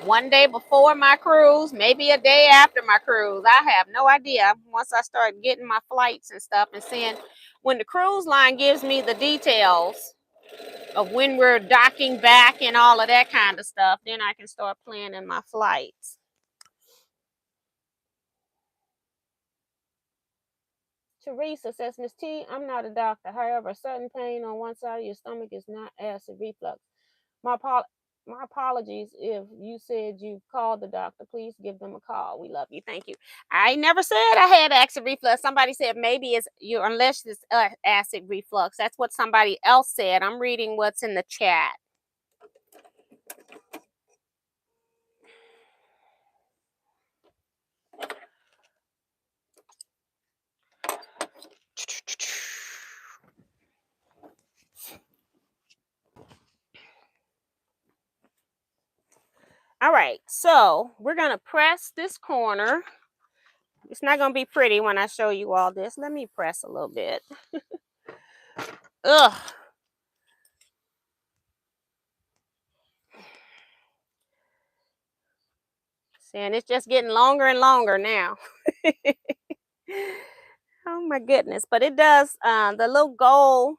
One day before my cruise, maybe a day after my cruise. I have no idea. Once I start getting my flights and stuff and seeing when the cruise line gives me the details of when we're docking back and all of that kind of stuff, then I can start planning my flights. Teresa says, Miss T, I'm not a doctor. However, a sudden pain on one side of your stomach is not acid reflux. My apologies if you said you called the doctor. Please give them a call. We love you. Thank you. I never said I had acid reflux. Somebody said maybe it's you, unless it's acid reflux. That's what somebody else said. I'm reading what's in the chat. All right, so we're going to press this corner. It's not going to be pretty when I show you all this. Let me press a little bit. Ugh. See, and it's just getting longer and longer now. Oh my goodness. But it does, the little gold,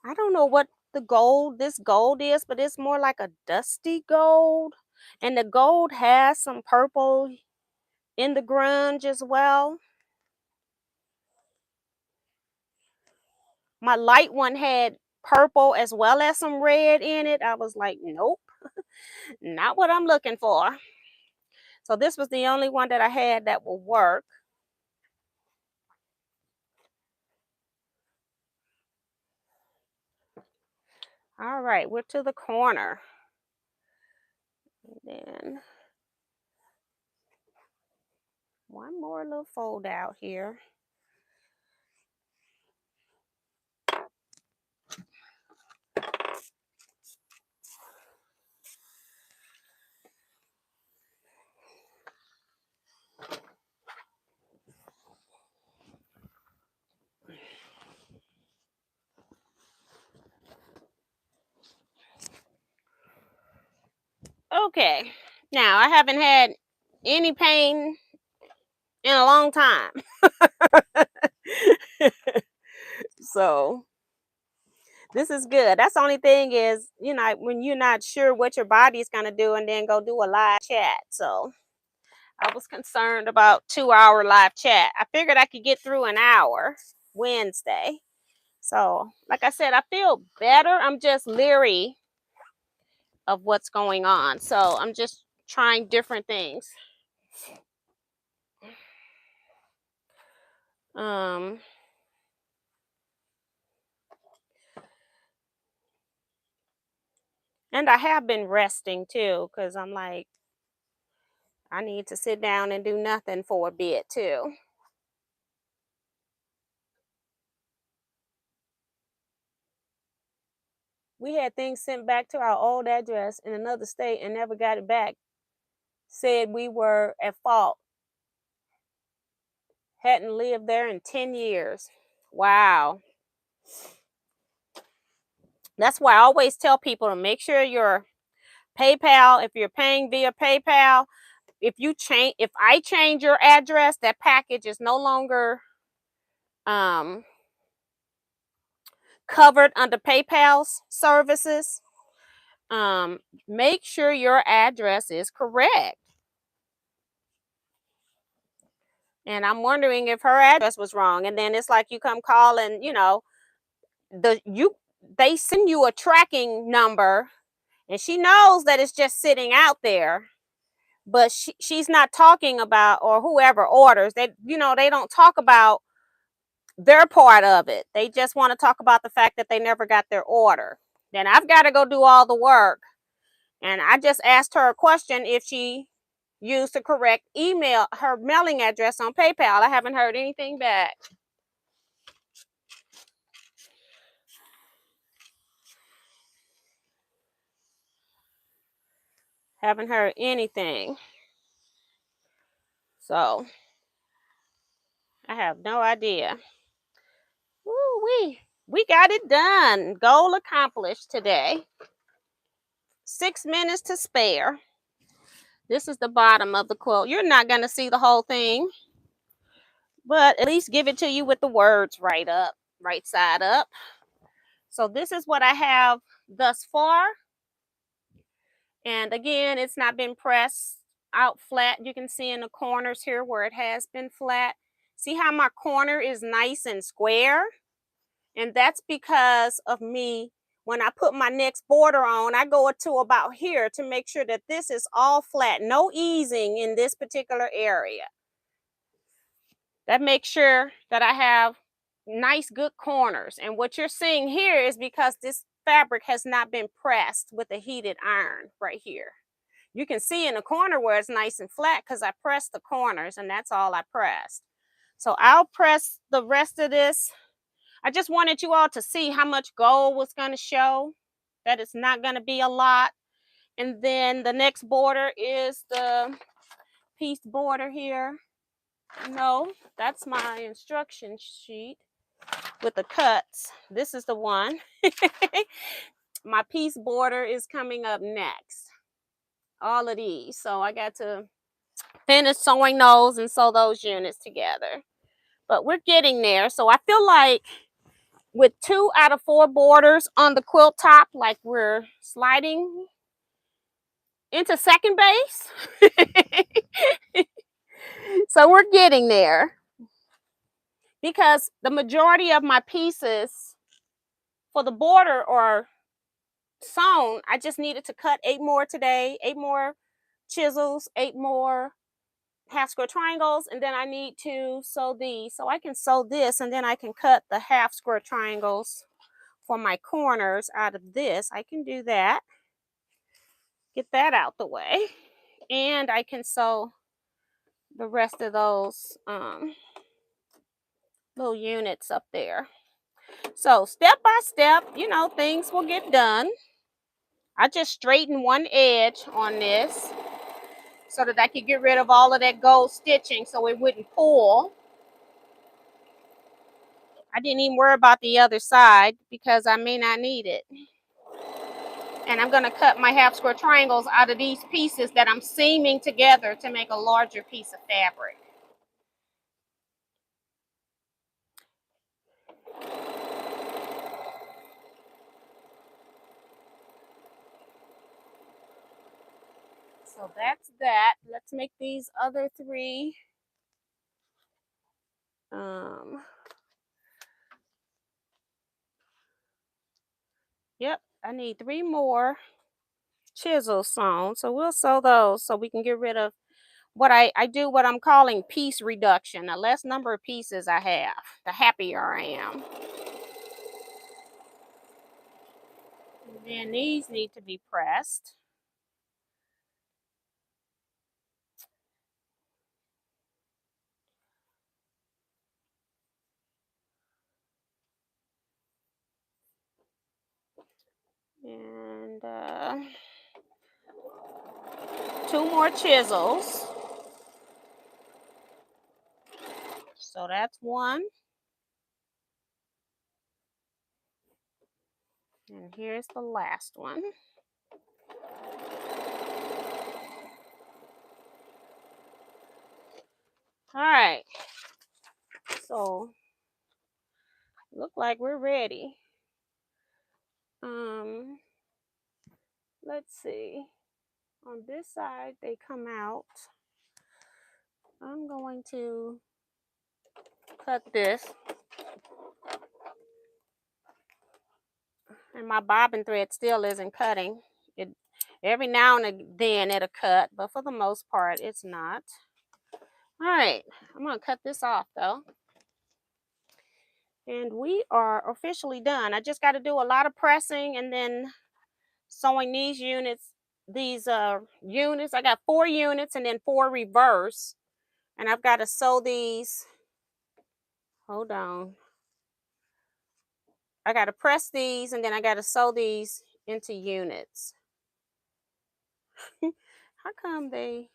I don't know what this gold is, but it's more like a dusty gold. And the gold has some purple in the grunge as well. My light one had purple as well as some red in it. I was like, nope, not what I'm looking for. So this was the only one that I had that will work. All right, we're to the corner. And then one more little fold out here. Okay. Now, I haven't had any pain in a long time. So, this is good. That's the only thing is, when you're not sure what your body's going to do and then go do a live chat. So, I was concerned about 2-hour live chat. I figured I could get through an hour Wednesday. So, like I said, I feel better. I'm just leery of what's going on. So, I'm just trying different things. And I have been resting too, because I'm like, I need to sit down and do nothing for a bit too. We had things sent back to our old address in another state and never got it back. Said we were at fault. Hadn't lived there in 10 years. Wow. That's why I always tell people to make sure your PayPal, if you're paying via PayPal, if I change your address, that package is no longer covered under PayPal's services. Make sure your address is correct. And I'm wondering if her address was wrong. And then it's like you come calling, they send you a tracking number, and she knows that it's just sitting out there, but she's not talking about, or whoever orders, they don't talk about their part of it. They just want to talk about the fact that they never got their order. Then I've got to go do all the work. And I just asked her a question if she used the correct her mailing address on PayPal. I haven't heard anything back. Haven't heard anything. So I have no idea. Woo-wee. We got it done. Goal accomplished today. 6 minutes to spare. This is the bottom of the quilt. You're not going to see the whole thing, but at least give it to you with the words right side up. So this is what I have thus far. And again, it's not been pressed out flat. You can see in the corners here where it has been flat. See how my corner is nice and square? And that's because of me. When I put my next border on, I go to about here to make sure that this is all flat. No easing in this particular area. That makes sure that I have nice, good corners. And what you're seeing here is because this fabric has not been pressed with a heated iron right here. You can see in the corner where it's nice and flat because I pressed the corners, and that's all I pressed. So I'll press the rest of this. I just wanted you all to see how much gold was going to show, that it's not going to be a lot. And then the next border is the piece border here. No, that's my instruction sheet with the cuts. This is the one. My piece border is coming up next. All of these. So I got to finish sewing those and sew those units together. But we're getting there. So I feel like with 2 out of 4 borders on the quilt top, like we're sliding into second base. So we're getting there. Because the majority of my pieces for the border are sewn. I just needed to cut 8 more today, 8 more chisels, 8 more half square triangles, and then I need to sew these. So I can sew this, and then I can cut the half square triangles for my corners out of this. I can do that. Get that out the way. And I can sew the rest of those little units up there. So step by step, things will get done. I just straightened one edge on this so that I could get rid of all of that gold stitching so it wouldn't pull. I didn't even worry about the other side because I may not need it. And I'm going to cut my half square triangles out of these pieces that I'm seaming together to make a larger piece of fabric. So that's that. Let's make these other three. Yep, I need 3 more chisels sewn. So we'll sew those so we can get rid of what I do what I'm calling piece reduction. The less number of pieces I have, the happier I am. And then these need to be pressed. And 2 more chisels. So that's one. And here's the last one. All right. So look like we're ready. Let's see. On this side, they come out. I'm going to cut this. And my bobbin thread still isn't cutting. It every now and then it'll cut, but for the most part, it's not. All right, I'm gonna cut this off though. And we are officially done. I just got to do a lot of pressing and then sewing these units. These units, I got 4 units and then 4 reverse. And I've got to sew these. Hold on. I got to press these and then I got to sew these into units. How come they...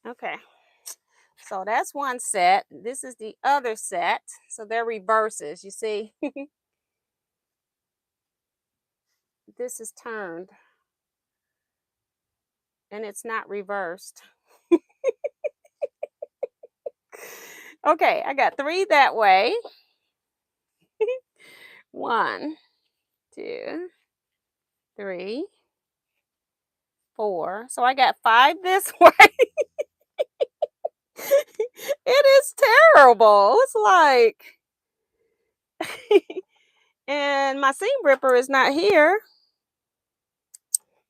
Okay. So that's one set. This is the other set. So they're reverses, you see. This is turned. And it's not reversed. Okay, I got 3 that way. 1, 2, 3, 4. So I got 5 this way. It is terrible. It's like, and my seam ripper is not here.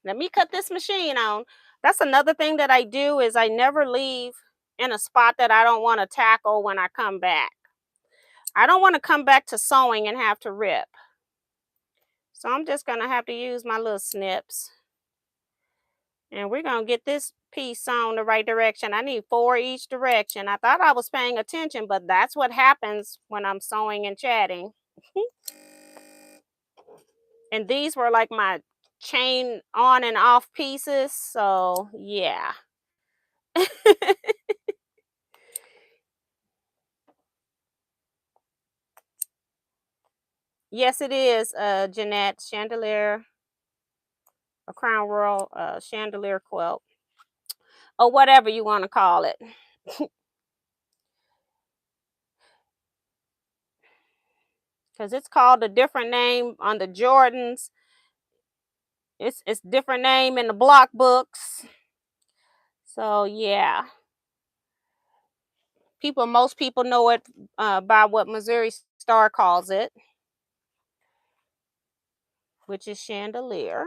Let me cut this machine on. That's another thing that I do is I never leave in a spot that I don't want to tackle when I come back. I don't want to come back to sewing and have to rip. So I'm just going to have to use my little snips. And we're going to get this piece sewn the right direction. I need 4 each direction. I thought I was paying attention, but that's what happens when I'm sewing and chatting. And these were like my chain on and off pieces. So yeah. Yes, it is, Jeanette, chandelier, a crown royal chandelier quilt, or whatever you want to call it. Because it's called a different name on the Jordans. It's different name in the block books. So yeah. Most people know it by what Missouri Star calls it, which is chandelier.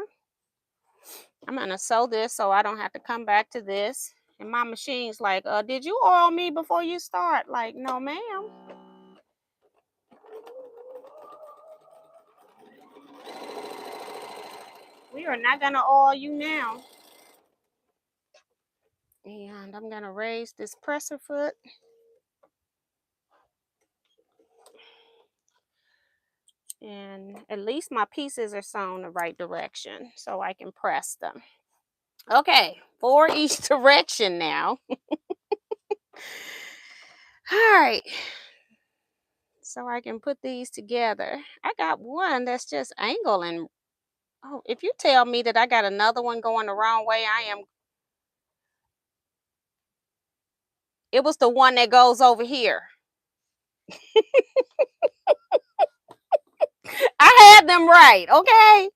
I'm gonna sew this so I don't have to come back to this. And my machine's like, did you oil me before you start? Like, no, ma'am. We are not gonna oil you now. And I'm gonna raise this presser foot. And at least my pieces are sewn the right direction so I can press them. Okay, 4 each direction now. All right. So I can put these together. I got one that's just angling Oh, if you tell me that I got another one going the wrong way, it was the one that goes over here. I had them right, okay?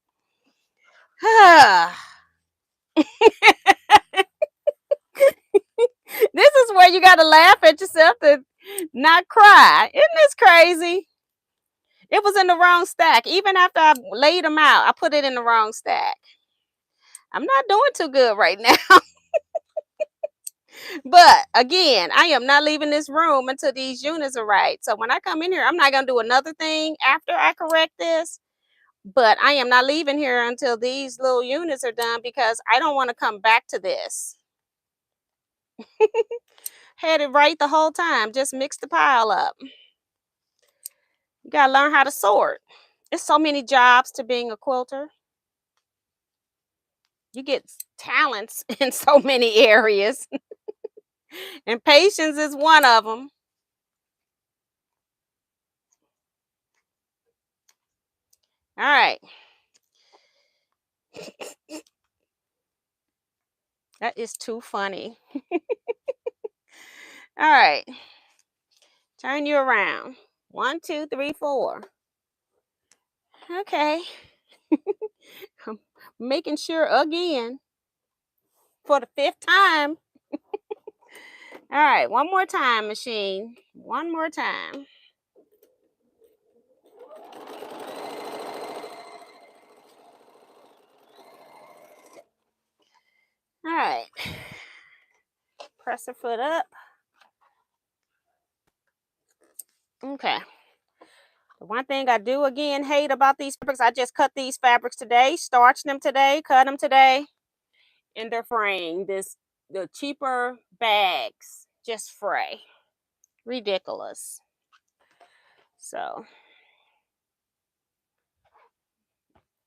This is where you got to laugh at yourself to not cry. Isn't this crazy? It was in the wrong stack. Even after I laid them out, I put it in the wrong stack. I'm not doing too good right now. But again, I am not leaving this room until these units are right. So when I come in here, I'm not going to do another thing after I correct this. But I am not leaving here until these little units are done because I don't want to come back to this. Had it right the whole time. Just mix the pile up. You got to learn how to sort. There's so many jobs to being a quilter. You get talents in so many areas. And patience is one of them. All right. That is too funny. All right. Turn you around. 1, 2, 3, 4. Okay. I'm making sure again for the 5th time. All right. One more time, machine. One more time. All right. Press her foot up. Okay. The one thing I do again hate about these fabrics, I just cut these fabrics today, starched them today, cut them today, and they're fraying. The cheaper bags just fray. Ridiculous. So, all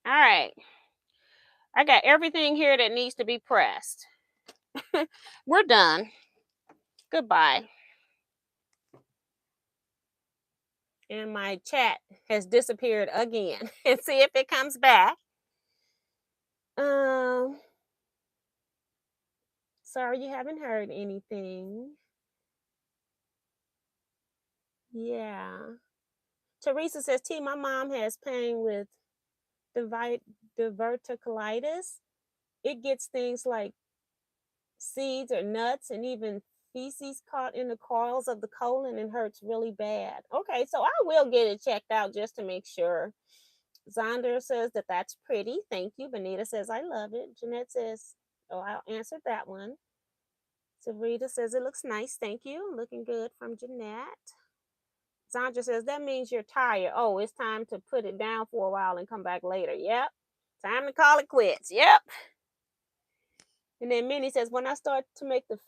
right. I got everything here that needs to be pressed. We're done. Goodbye. And my chat has disappeared again. And see if it comes back. Sorry you haven't heard anything. Yeah. Teresa says, T, my mom has pain with diverticulitis. It gets things like seeds or nuts and even feces caught in the coils of the colon and hurts really bad. Okay, so I will get it checked out just to make sure. Zonder says that that's pretty. Thank you. Benita says, I love it. Jeanette says, oh, I'll answer that one. Sabrina says, it looks nice. Thank you. Looking good from Jeanette. Sandra says, that means you're tired. Oh, it's time to put it down for a while and come back later. Yep. Time to call it quits. Yep. And then Minnie says, when I start to make the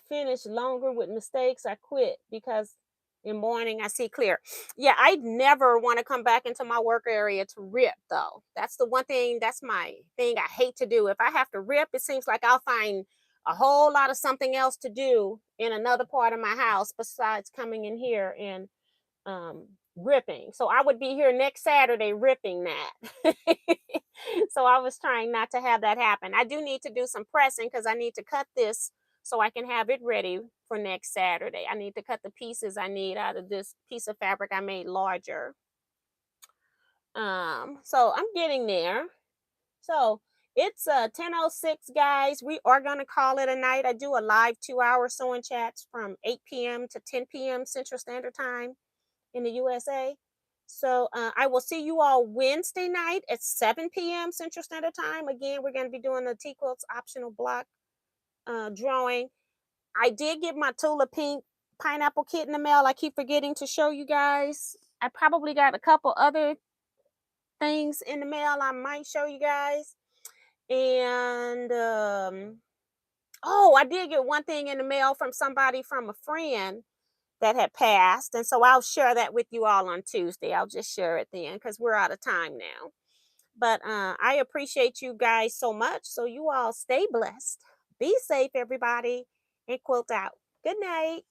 finish longer with mistakes, I quit because in morning I see clear. Yeah, I never want to come back into my work area to rip though. That's the one thing, that's my thing I hate to do. If I have to rip, it seems like I'll find a whole lot of something else to do in another part of my house besides coming in here and ripping. So I would be here next Saturday ripping that. So I was trying not to have that happen. I do need to do some pressing because I need to cut this so I can have it ready for next Saturday. I need to cut the pieces I need out of this piece of fabric I made larger. So I'm getting there. So it's 10:06, guys. We are going to call it a night. I do a live 2-hour sewing chats from 8 p.m. to 10 p.m. Central Standard Time in the USA. So I will see you all Wednesday night at 7 p.m. Central Standard Time. Again, we're going to be doing the Teaquilts optional block drawing. I did get my Tula Pink pineapple kit in the mail. I keep forgetting to show you guys. I probably got a couple other things in the mail I might show you guys. And oh, I did get one thing in the mail from somebody from a friend that had passed. And so I'll share that with you all on Tuesday. I'll just share it then because we're out of time now. But I appreciate you guys so much. So you all stay blessed. Be safe, everybody, and quilt out. Good night.